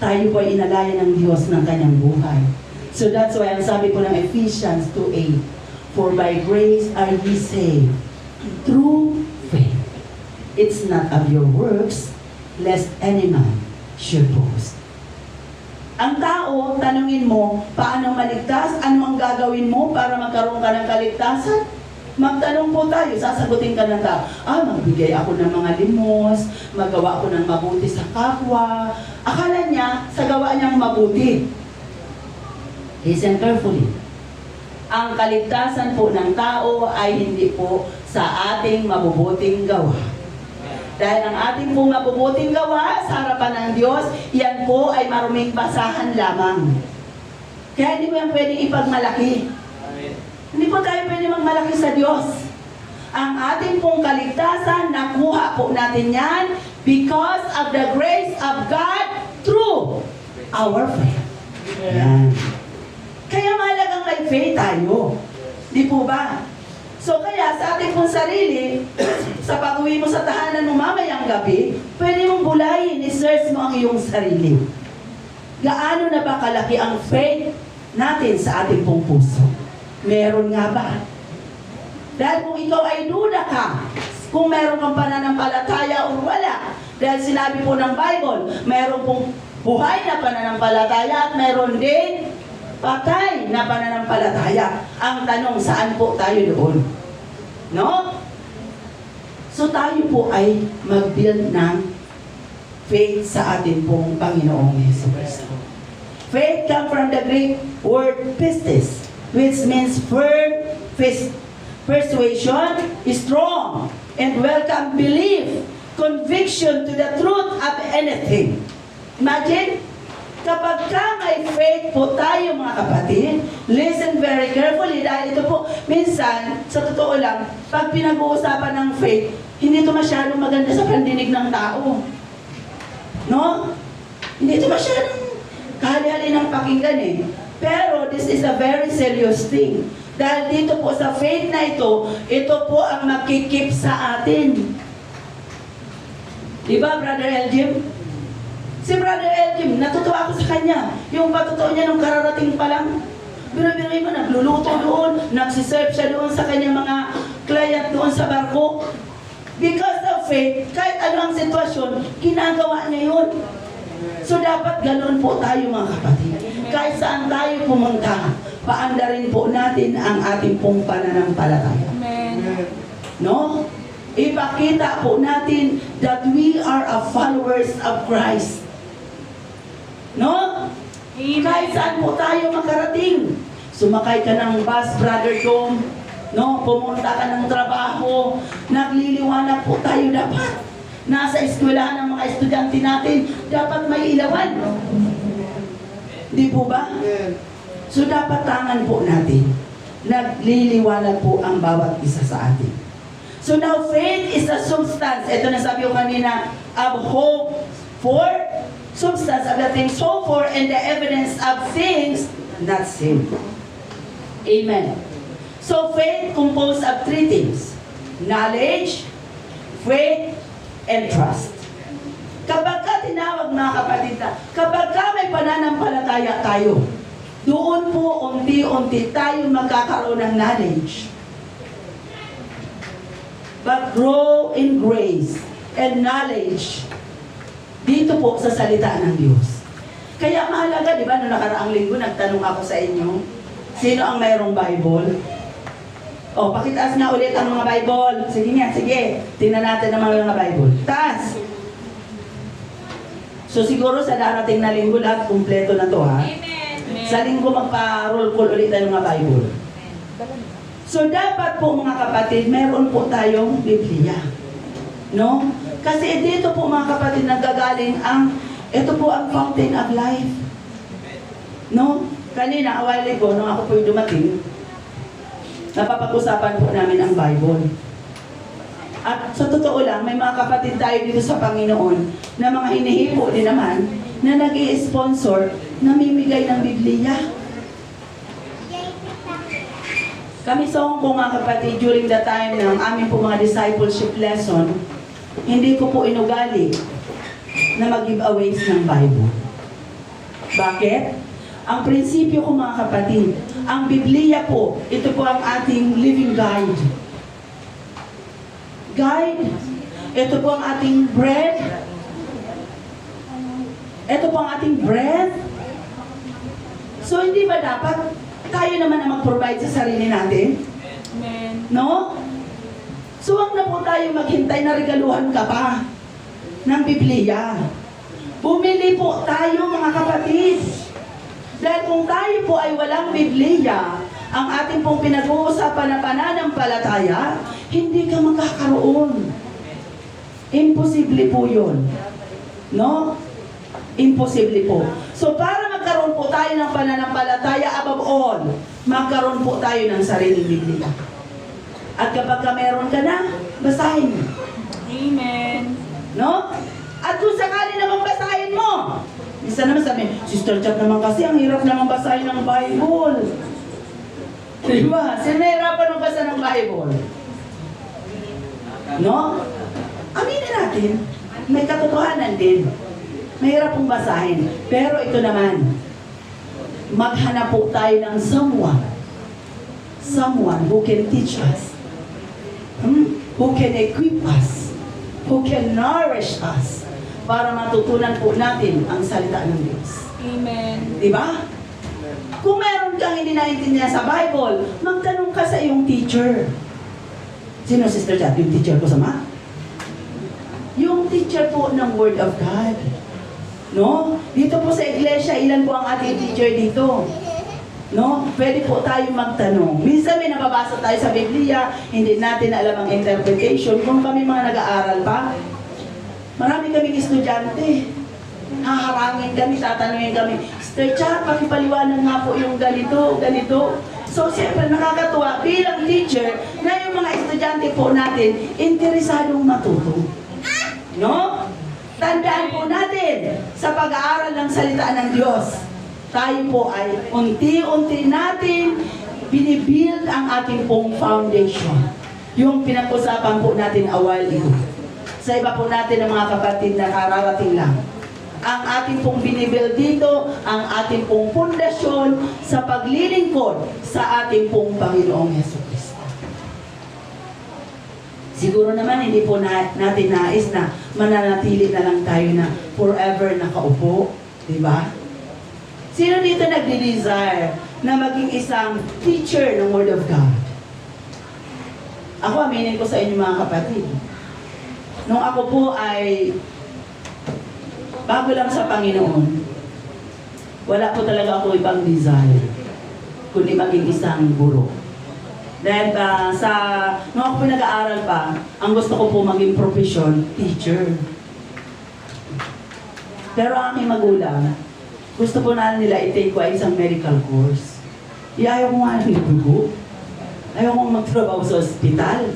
tayo po ay inalaya ng Diyos ng kanyang buhay. So that's why ang sabi po ng Ephesians 2:8, for by grace are ye saved, through faith. It's not of your works, lest any man should boast. Ang tao, tanungin mo, paano maligtas? Ano ang gagawin mo para magkaroon ka ng kaligtasan? Magtanong po tayo, sasagutin ka ng tao, magbigay ako ng mga limos, magawa ako ng mabuti sa kapwa. Akala niya, sa gawa niyang mabuti. Listen carefully. Ang kaligtasan po ng tao ay hindi po sa ating mabubuting gawa. Dahil ang ating pong mabubuting gawa sa harapan ng Diyos, yan po ay maruming basahan lamang. Kaya hindi mo yan pwedeng ipagmalaki. Hindi po tayo pwede magmalaki sa Diyos. Ang ating pong kaligtasan, nakuha po natin yan because of the grace of God through our faith. Yan. Kaya mahalagang may faith tayo. Di po ba? So kaya sa ating pong sarili, sa pag-uwi mo sa tahanan mo mamayang gabi, pwede mong bulayin, i-search mo ang iyong sarili. Gaano na ba kalaki ang faith natin sa ating pong puso? Meron nga ba? Dahil kung ikaw ay duda ka, kung meron kang pananampalataya o wala, dahil sinabi po ng Bible, meron pong buhay na pananampalataya at meron din patay na pananampalataya. Ang tanong, saan po tayo doon? No? So tayo po ay mag-build ng faith sa atin pong Panginoong Jesucristo. Faith comes from the Greek word pistis, which means firm, persuasion, strong, and welcome belief, conviction to the truth of anything. Imagine, kapag ka may faith po tayo mga kapatid, listen very carefully dahil ito po, minsan, sa totoo lang, pag pinag-uusapan ng faith, hindi ito masyadong maganda sa pandinig ng tao. No? Hindi ito masyadong kahali-hali ng pakinggan eh. Pero this is a very serious thing. Dahil dito po sa faith na ito po ang makikip sa atin. Diba, Brother Elgin? Si Brother Elgin, natutuwa ako sa kanya. Yung patotoo niya nung kararating pa lang. Biro-biroin mo, nagluluto doon, nagsiserve siya doon sa kanyang mga client doon sa barko. Because of faith, kahit ano ang sitwasyon, ginagawa niya yun. So dapat ganoon po tayo mga kapatid. Kahit saan tayo pumunta, paandarin po natin ang ating pong pananampalataya. Amen. No? Ipakita po natin that we are a followers of Christ. No? Kahit saan po tayo makarating. Sumakay ka ng bus, Brother Dom. No? Pumunta ka ng trabaho. Nagliliwanag po tayo dapat. Nasa eskwelahan ng mga estudyante natin, dapat may ilawan. Di po ba? Amen. So dapat tangan po natin. Nagliliwanag po ang bawat isa sa atin. So now faith is a substance. Ito na sabi ko kanina, of hope for, substance of the things hoped for, and the evidence of things not seen. Amen. So faith composed of three things: knowledge, faith, and trust. Kapag ka tinawag mga kapatid na, kapag ka may pananampalataya tayo, doon po unti-unti tayo magkakaroon ng knowledge. But grow in grace and knowledge dito po sa salita ng Diyos. Kaya mahalaga, di ba, noong nakaraang linggo, nagtanong ako sa inyo, sino ang mayroong Bible? O, pakitaas nga ulit ang mga Bible. Sige nga, sige. Tingnan natin ang mga Bible. Taas! So siguro sa darating na linggo, lahat kumpleto na to, ha? Amen. Sa linggo, magpa-roll call ulit tayo ng mga Bible. So dapat po mga kapatid, meron po tayong Biblia. No? Kasi dito po mga kapatid naggagaling ang, ito po ang fountain of life. No? Kanina, a while ago, nung ako po dumating, napapag-usapan po namin ang Bible. At sa totoo lang, may mga kapatid tayo dito sa Panginoon na mga hinihipo din naman na nag-i-sponsor, namimigay ng Biblia. Kami sa Hong Kong mga kapatid, during the time ng aming po mga discipleship lesson, hindi ko po inugali na mag-giveaways ng Bible. Bakit? Ang prinsipyo ko mga kapatid, ang Biblia po, ito po ang ating living guide. Guide, ito po ang ating bread. Ito po ang ating bread. So hindi ba dapat tayo naman ang mag-provide sa sarili natin? Amen. No? So wag na po tayo maghintay na regaluhan ka pa ng Biblia. Bumili po tayo mga kapatid. Dahil kung tayo po ay walang Biblia, ang ating pong pinag-uusapan na pananampalataya, hindi ka magkakaroon. Imposible po yun. No? Imposible po. So para magkaroon po tayo ng pananampalataya, above all, magkaroon po tayo ng sariling Biblia. At kapag ka meron ka na, basahin mo. Amen. No? At kung sakali namang basahin mo, isa naman sabi, Sister Chat naman kasi, ang hirap naman basahin ng Bible. Diba? Sino nahirapan magbasa ng Bible? No? Aminin natin, may katotohanan din. Mahirap pong basahin. Pero ito naman, maghanap po tayo ng someone who can teach us, who can equip us, who can nourish us, para matutunan po natin ang salita ng Diyos. Amen. Di ba? Kung meron kang hindi naintindihan sa Bible, magtanong ka sa iyong teacher. Sino, Sister Chat? Yung teacher ko sa math? Yung teacher po ng Word of God. No? Dito po sa iglesia, ilan po ang ating teacher dito? No? Pwede po tayo magtanong. Minsan may nababasa tayo sa Biblia, hindi natin alam ang interpretation. Kung kami mga nag-aaral pa, marami kaming estudyante. Haharangin kami, tatanungin kami, Sister Chat, pakipaliwanag nga po yung ganito, ganito. So, siyempre, nakakatuwa bilang teacher na yung mga estudyante po natin, interesadong matuto. No? Tandaan po natin, sa pag-aaral ng salita ng Diyos, tayo po ay unti-unti natin binibuild ang ating pong foundation. Yung pinag-usapan po natin a while ago. Sa iba po natin ng mga kapatid na kararating lang. Ang ating pong binibuild dito, ang ating pong pundasyon sa paglilingkod sa ating pong Panginoong Jesucristo. Siguro naman hindi po natin nais na mananatili na lang tayo na forever nakaupo. Di ba? Sino dito nagde-desire na maging isang teacher ng Word of God? Ako, aminin ko sa inyo mga kapatid. Nung ako po ay bago lang sa Panginoon, wala po talaga ako ibang desire kundi maging isang guro. Dahil nung ako po nag-aaral pa, ang gusto ko po maging profession, teacher. Pero ang aking magulang, gusto po na nila i-take ko ay isang medical course. Ayaw ko nga ng dugo. Ayaw kong magtrabaho sa ospital.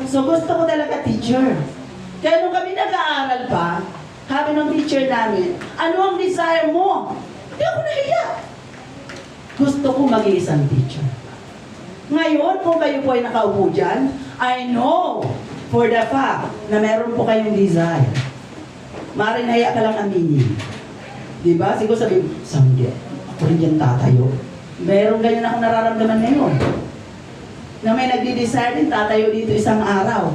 So gusto ko talaga teacher. Kaya nung kami nag-aaral pa, sabi ng teacher namin, ano ang desire mo? Hindi ako nahiya. Gusto ko maging isang teacher. Ngayon, kung kayo po ay nakaupo dyan, I know for the fact na meron po kayong desire. Maring naya ka lang aminin. Diba? Siguro sabihin, someday, ako rin dyan tatayo. Meron ganyan ako nararamdaman ngayon. Na may nagdi-desire din, tatayo dito isang araw.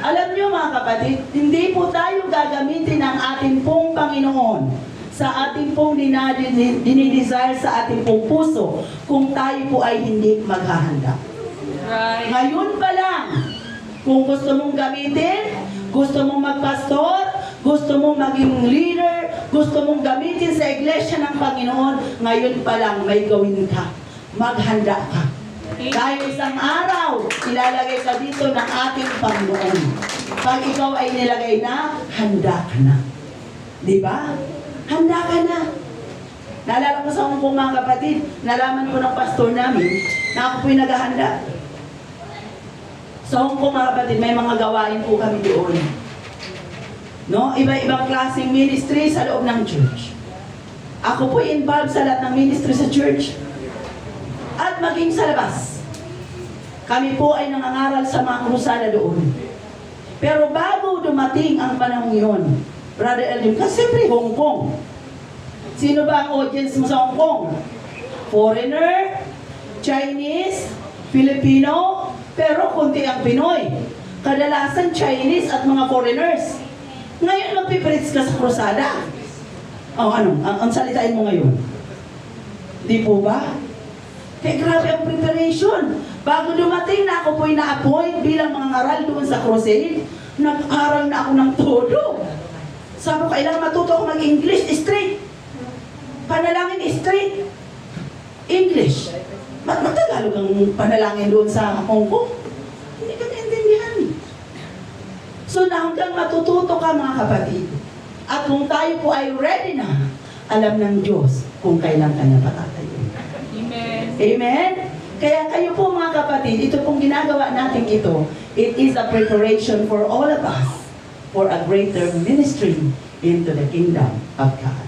Alam nyo mga kapatid, hindi po tayo gagamitin ng ating pong Panginoon sa ating pong dinidesire sa ating pong puso kung tayo po ay hindi maghahanda. Right. Ngayon pa lang, kung gusto mong gamitin, gusto mong magpastor, gusto mong maging leader, gusto mong gamitin sa iglesia ng Panginoon, ngayon pa lang may gawin ka. Maghanda ka. Dahil isang araw, ilalagay ka dito ng ating Panginoon. Pag ikaw ay nilagay na, handa ka na. Di ba? Handa ka na. Naalala ko sa Hong Kong mga kapatid, nalaman ko ng pastor namin na ako po'y naghahanda. Sa Hong Kong mga kapatid, may mga gawain po kami doon. No? Iba-ibang klaseng ministry sa loob ng church. Ako po'y involved sa lahat ng ministry sa church. At maging sa labas. Kami po ay nangangaral sa mga krusada doon. Pero bago dumating ang panahon yun, Brother Elvin, kasi siyempre Hong Kong. Sino ba ang audience mo sa Hong Kong? Foreigner, Chinese, Filipino, pero konti ang Pinoy. Kadalasan Chinese at mga foreigners. Ngayon magpipreach ka sa krusada. Ang salitain mo ngayon? Di po ba? Kaya grabe ang preparation. Bago dumating na ako po'y na-appoint bilang mga ngaral doon sa crusade, nag-aral na ako ng todo. Sabi ko, kailangan matuto ako mag-English straight. Panalangin straight. English. Matagalog ang panalangin doon sa Hong Kong. Hindi ka naintindihan. So na hanggang matututo ka mga kapatid. At kung tayo po ay ready na, alam ng Diyos kung kailan kanya patatayo. Amen. Amen? Kaya kayo po mga kapatid, ito pong ginagawa natin ito, it is a preparation for all of us for a greater ministry into the kingdom of God.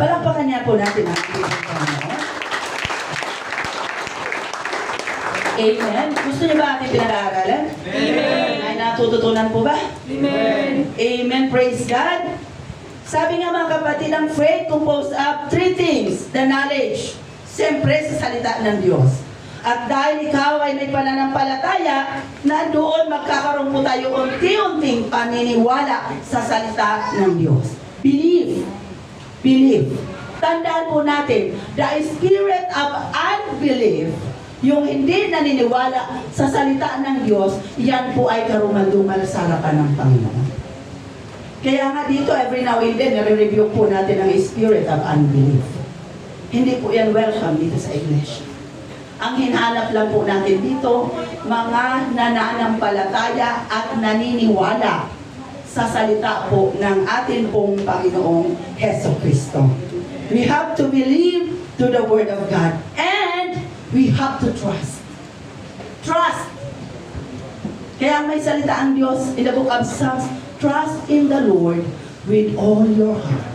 Palakpakan niya po natin ang Panginoon. Amen. Gusto niyo ba ating pinag-aaralan? Amen. Ay natututunan po ba? Amen. Amen. Praise God. Sabi nga mga kapatid, ang faith composed of three things. The knowledge. Siyempre sa salita ng Diyos. At dahil ikaw ay may pananampalataya, na doon magkakaroon po tayo unti-unting paniniwala sa salita ng Diyos. Believe. Believe. Tandaan po natin, the spirit of unbelief, yung hindi naniniwala sa salita ng Diyos, yan po ay karumal-dumal sa harapan ng Panginoon. Kaya nga dito, every now and then, nare-review po natin ang spirit of unbelief. Hindi po yan welcome dito sa iglesia. Ang hinhanap lang po natin dito, mga nananampalataya at naniniwala sa salita po ng ating pong Panginoong Heso Kristo. We have to believe to the Word of God and we have to trust. Trust. Kaya may salita ang Diyos in the book of Psalms, trust in the Lord with all your heart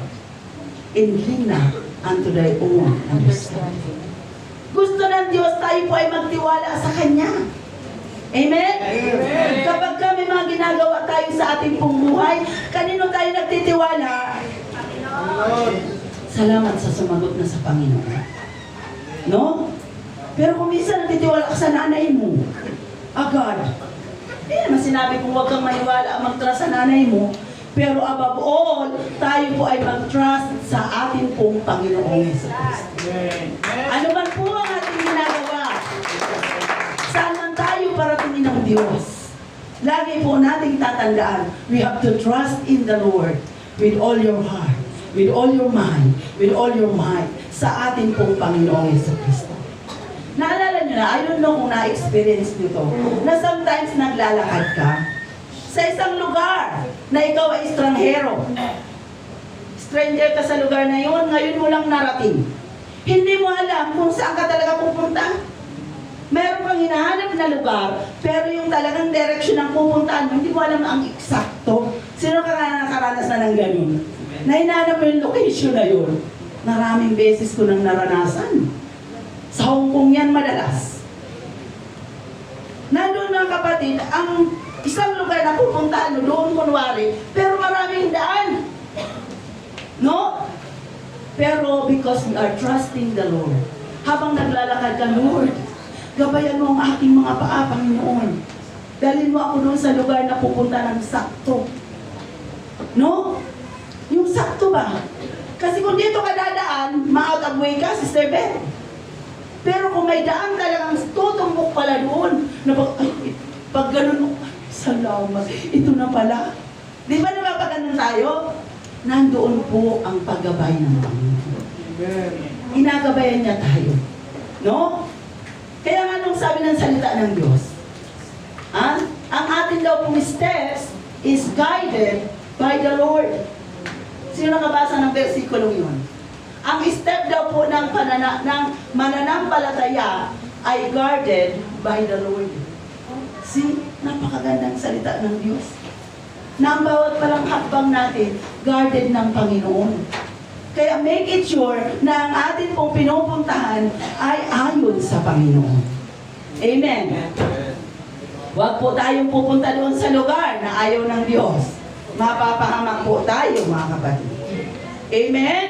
and lean not unto thy own understanding. Gusto ng Diyos tayo po ay magtiwala sa Kanya. Amen? Amen. Kapag kami mga ginagawa tayo sa ating pong buhay, kanino tayo nagtitiwala? Salamat sa sumagot na sa Panginoon. No? Pero kung minsan nagtitiwala ka sa nanay mo, agad, hindi naman sinabi kong huwag kang maniwala, mag-trust sa nanay mo. Pero above all, tayo po ay mag-trust sa atin pong Panginoong Hesus Kristo. Ano man po ang ating ginagawa, saan man tayo paratingin ng Diyos, lagi po nating tatandaan, we have to trust in the Lord with all your heart, with all your mind, with all your might, sa atin pong Panginoong Hesus Kristo. Naalala nyo na, I don't know kung na-experience nyo to, na sometimes naglalakad ka sa isang lugar na ikaw ay estranghero. Stranger ka sa lugar na yun, ngayon mo lang narating. Hindi mo alam kung saan ka talaga pupunta. Meron kang hinahanap na lugar, pero yung talagang direction ng pupuntahan mo, hindi mo alam ang eksakto. Sino ka nga nakaranas na ng ganun? Na hinahanap mo yung location na yun. Maraming beses ko nang naranasan. Sa Hong Kong yan madalas. Nandun mga kapatid, ang isang lugar na pupuntahan mo, doon kunwari, pero maraming daan. No? Pero because we are trusting the Lord, habang naglalakad ka, Lord, gabayan mo ang aking mga paa, Panginoon. Dalhin mo ako doon sa lugar na pupunta ng sakto. No? Yung sakto ba? Kasi kung dito ka dadaan, ma-out of way ka, Sister Beth. Pero kung may daan talagang tutumbok pala doon, na pag ganun mo, salamat, ito na pala. Di ba napapaganon tayo? Nandoon po ang paggabay ng Panginoon. Inagabayan niya tayo. No? Kaya nga nung sabi ng salita ng Diyos, ang atin daw pong steps is guided by the Lord. Sino nakabasa ng versikulong yun? Ang step daw po ng mananampalataya ay guarded by the Lord. See, napakagandang salita ng Diyos. Na ang bawat palang hakbang natin, guarded ng Panginoon. Kaya make it sure na ang atin pong pinupuntahan ay ayon sa Panginoon. Amen. Huwag po tayong pupunta doon sa lugar na ayaw ng Diyos. Mapapahamak po tayo, mga kapatid. Amen?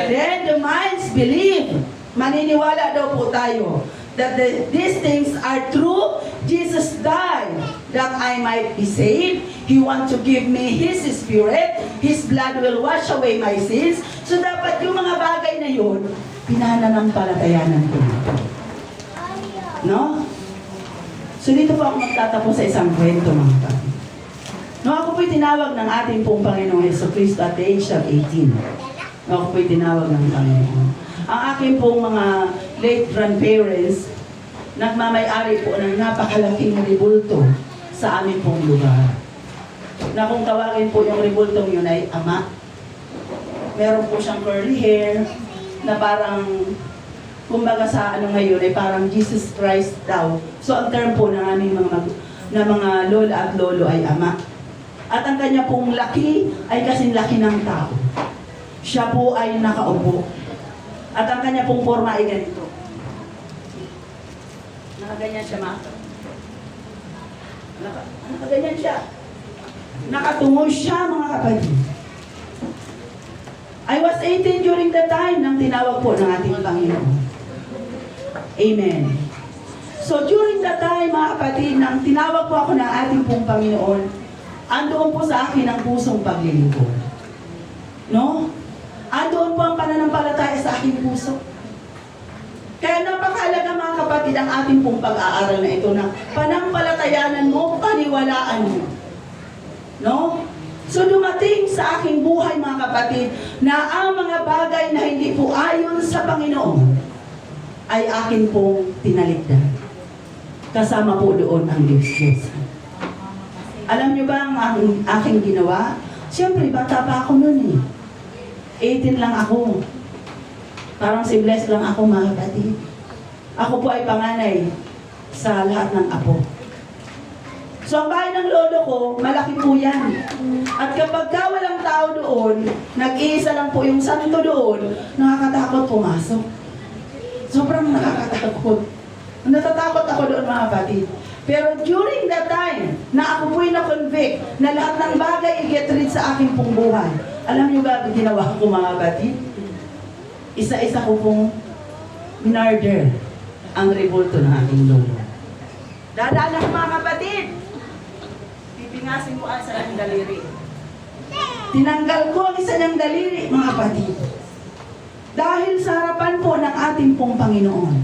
Then the minds believe. Maniniwala daw po tayo that these things are true. Jesus died that I might be saved. He wants to give me His Spirit. His blood will wash away my sins. So dapat yung mga bagay na yun, pinananampalatayanan ko. No? So dito po ako magtatapos sa isang kwento, mga kapatid. No, ako po'y tinawag ng ating pong Panginoong Hesus Kristo at the age of 18. No, ako po'y tinawag ng Panginoon. Ang aking pong mga late grandparents, nagmamay-ari po ng napakalaking ribulto sa aming pong lugar. Na kung tawagin po yung ribultong yun ay ama. Meron po siyang curly hair na parang, kumbaga sa ano ngayon ay parang Jesus Christ daw. So ang term po ng aming mga lola at lolo ay ama. At ang kanya pong laki ay kasing laki ng tao. Siya po ay nakaupo. At ang kanya pong forma ay ganito. Nakaganyan siya, ma. Nakaganyan siya. Nakatungo siya, mga kapatid. I was 18 during the time nang tinawag po ng ating Panginoon. Amen. So during the time, mga kapatid, nang tinawag po ako ng ating pong Panginoon, andoon po sa akin ang pusong paglilingkod. No? Andoon po ang pananampalataya sa aking puso. Kaya napakahalaga, mga kapatid, ang ating pong pag-aaral na ito na panampalatayanan mo, paniwalaan mo. No? So dumating sa aking buhay, mga kapatid, na ang mga bagay na hindi po ayon sa Panginoon ay akin pong tinalikdan. Kasama po doon ang Diyos. Alam niyo ba ang aking ginawa? Siyempre, bata pa ako noon eh. 18 lang ako. Parang si Bless lang ako, mga kapatid. Ako po ay panganay sa lahat ng apo. So ang bahay ng lolo ko, malaki po yan. At kapag ka walang tao doon, nag-iisa lang po yung santo doon, nakakatakot pumasok. Sobrang nakakatakot. Natatakot ako doon, mga kapatid. Pero during that time, na ako po'y na-convict na lahat ng bagay i-get rid sa aking pong buhay. Alam niyo ba, ginawa ko, mga kapatid? Isa-isa ko pong minarder ang rebulto ng aking lolo. Dadaan ako, mga kapatid. Pingasin ko ang sa ng daliri. Tinanggal ko ang isa niyang daliri, mga kapatid. Dahil sa harapan po ng ating pong Panginoon,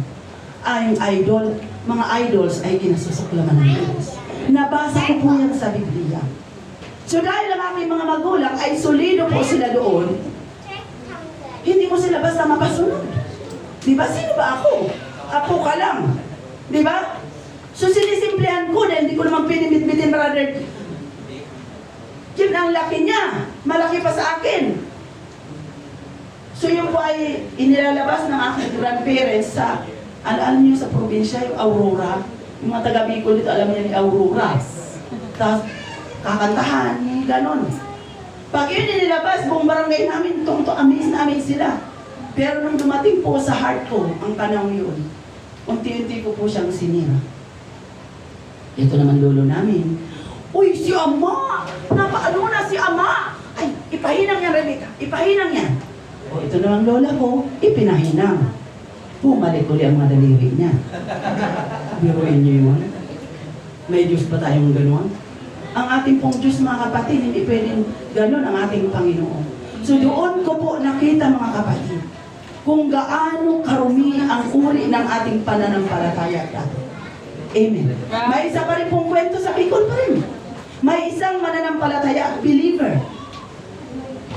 ang idol, mga idols ay kinasusuklaman ng Diyos. Nabasa ko po yan sa Biblia. So dahil ang aking mga magulang ay solido po sila doon, hindi mo sila basta mapasunod. Di ba? Sino ba ako? Apo ka lang. Di ba? So sinisimplehan ko na hindi ko naman pinimit-mitin, brother. Yun ang laki niya. Malaki pa sa akin. So yun po ay inilalabas ng aking grandparents sa, alam niyo sa probinsya, yung Aurora. Yung mga taga Bicol dito, alam niyo yung Aurora. Tapos kakantahan, ganon. Pag yun inilabas, buong barangay namin, amaze na amaze sila. Pero nung dumating po sa heart ko, ang panahon yun, unti-unti ko po siyang sinira. Ito naman lolo namin. Uy, si Ama! Napaano na si Ama! Ay, ipahinang yan, Rebecca. Ipahinang yan. O, ito naman lola ko, ipinahinang. Bumalik uli ang mga daliri niya. Biruin niyo yun. May Diyos ba tayong gano'n? Ang ating pong Diyos, mga kapatid, hindi pwedeng gano'n ang ating Panginoon. So doon ko po nakita, mga kapatid, kung gaano karumi ang uri ng ating pananampalataya dati. Amen. May isa pa rin pong kwento sa Bicol pa rin. May isang mananampalataya, believer,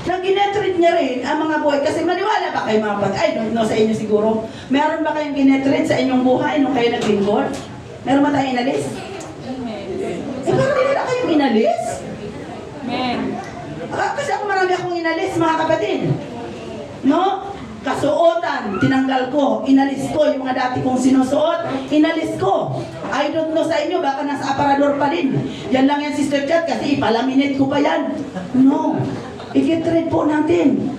na ginetreat niya rin ang mga buhay. Kasi maniwala ba kayo, mga kapatid? Ay, no, sa inyo siguro. Meron ba kayong ginetreat sa inyong buhay nung kayo naglingkod? Meron ba tayong inalis? Eh, parang wala kayong inalis? Amen. Kasi ako marami akong inalis, mga kapatid. No? Kasuotan, tinanggal ko, inalis ko yung mga dati kong sinusuot, inalis ko. I don't know sa inyo, baka nasa aparador pa rin. Yan lang yan, Sister Chat, kasi ipalaminate ko pa yan. No. I-get-read po natin.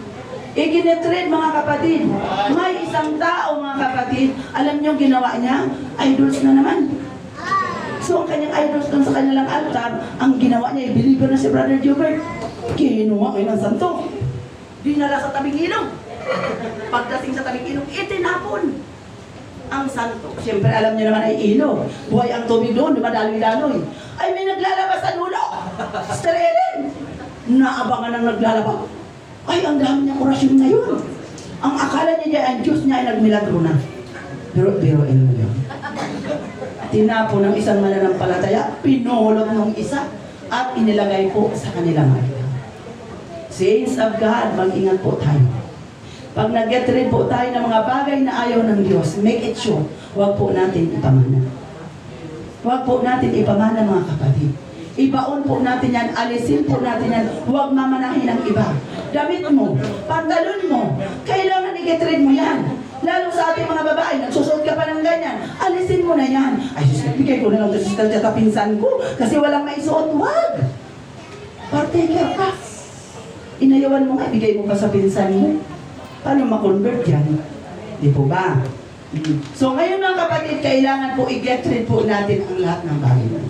I-get-read, mga kapatid. May isang tao, mga kapatid, alam niyo ginawa niya? Idols na naman. So, ang kanyang idols doon sa kanilang altar, ang ginawa niya, believer na si Brother Gilbert. Kinuha kayo ng santo. Dinala sa tabing ilog. Pagdating sa tabing ilog, itinapon ang santo. Siyempre, alam niyo naman ay ilog. Buhay ang tubig doon, dumadaloy-daloy. Ay, may naglalabas sa dulo. Sister Ellen, naabangan ang naglalabas. Ay, ang dami niyang orasyon ngayon. Ang akala niya ang Diyos niya ay nagmilagro na. Biruin mo yun. Tinapon ng isang mananampalataya, pinulot ng isa, at inilagay po sa kanilang altar. Saints of God, mag-ingat po tayo. Pag nag-get rid po tayo ng mga bagay na ayaw ng Diyos, make it sure, huwag po natin ipamana. Huwag po natin ipamana, mga kapatid. Ibaon po natin yan, alisin po natin yan, huwag mamanahin ng iba. Damit mo, pantalon mo, kailangan i-get rid mo yan. Lalo sa ating mga babae, nagsusuot ka pa ng ganyan, alisin mo na yan. Ay, Sister, bigay ko na lang ito, Sister, sa pinsan ko, kasi walang maisuot, huwag. Partaker ka. Inayawan mo nga, bigay mo pa sa pinsan mo. Paano ma-convert yan? Di po ba? So ngayon, mga kapatid, kailangan po i-get rid po natin ang lahat ng bagay.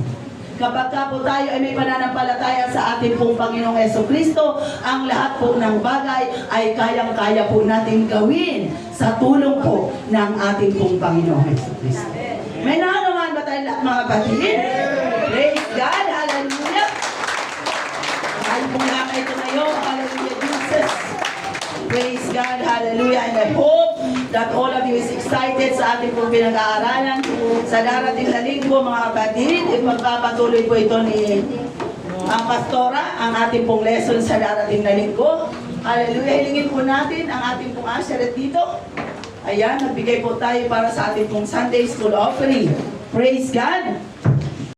Kapag ka po tayo ay may pananampalataya sa ating pong Panginoong Jesucristo, ang lahat po ng bagay ay kayang-kaya po natin gawin sa tulong po ng ating pong Panginoong Jesucristo. May nahanungan ba tayo lahat, mga kapatid? Praise God! Hallelujah! Ay pong lakay ito ngayon. Hallelujah, Jesus! Praise God, hallelujah, and I hope that all of you is excited sa ating pong pinag-aaralan. Sa darating na linggo, mga kapatid, ipagpapatuloy po ito ni ang pastora, ang ating pong lesson sa darating na linggo. Hallelujah, hilingin po natin ang ating pong asheret dito. Ayan, nagbigay po tayo para sa ating pong Sunday School offering. Praise God!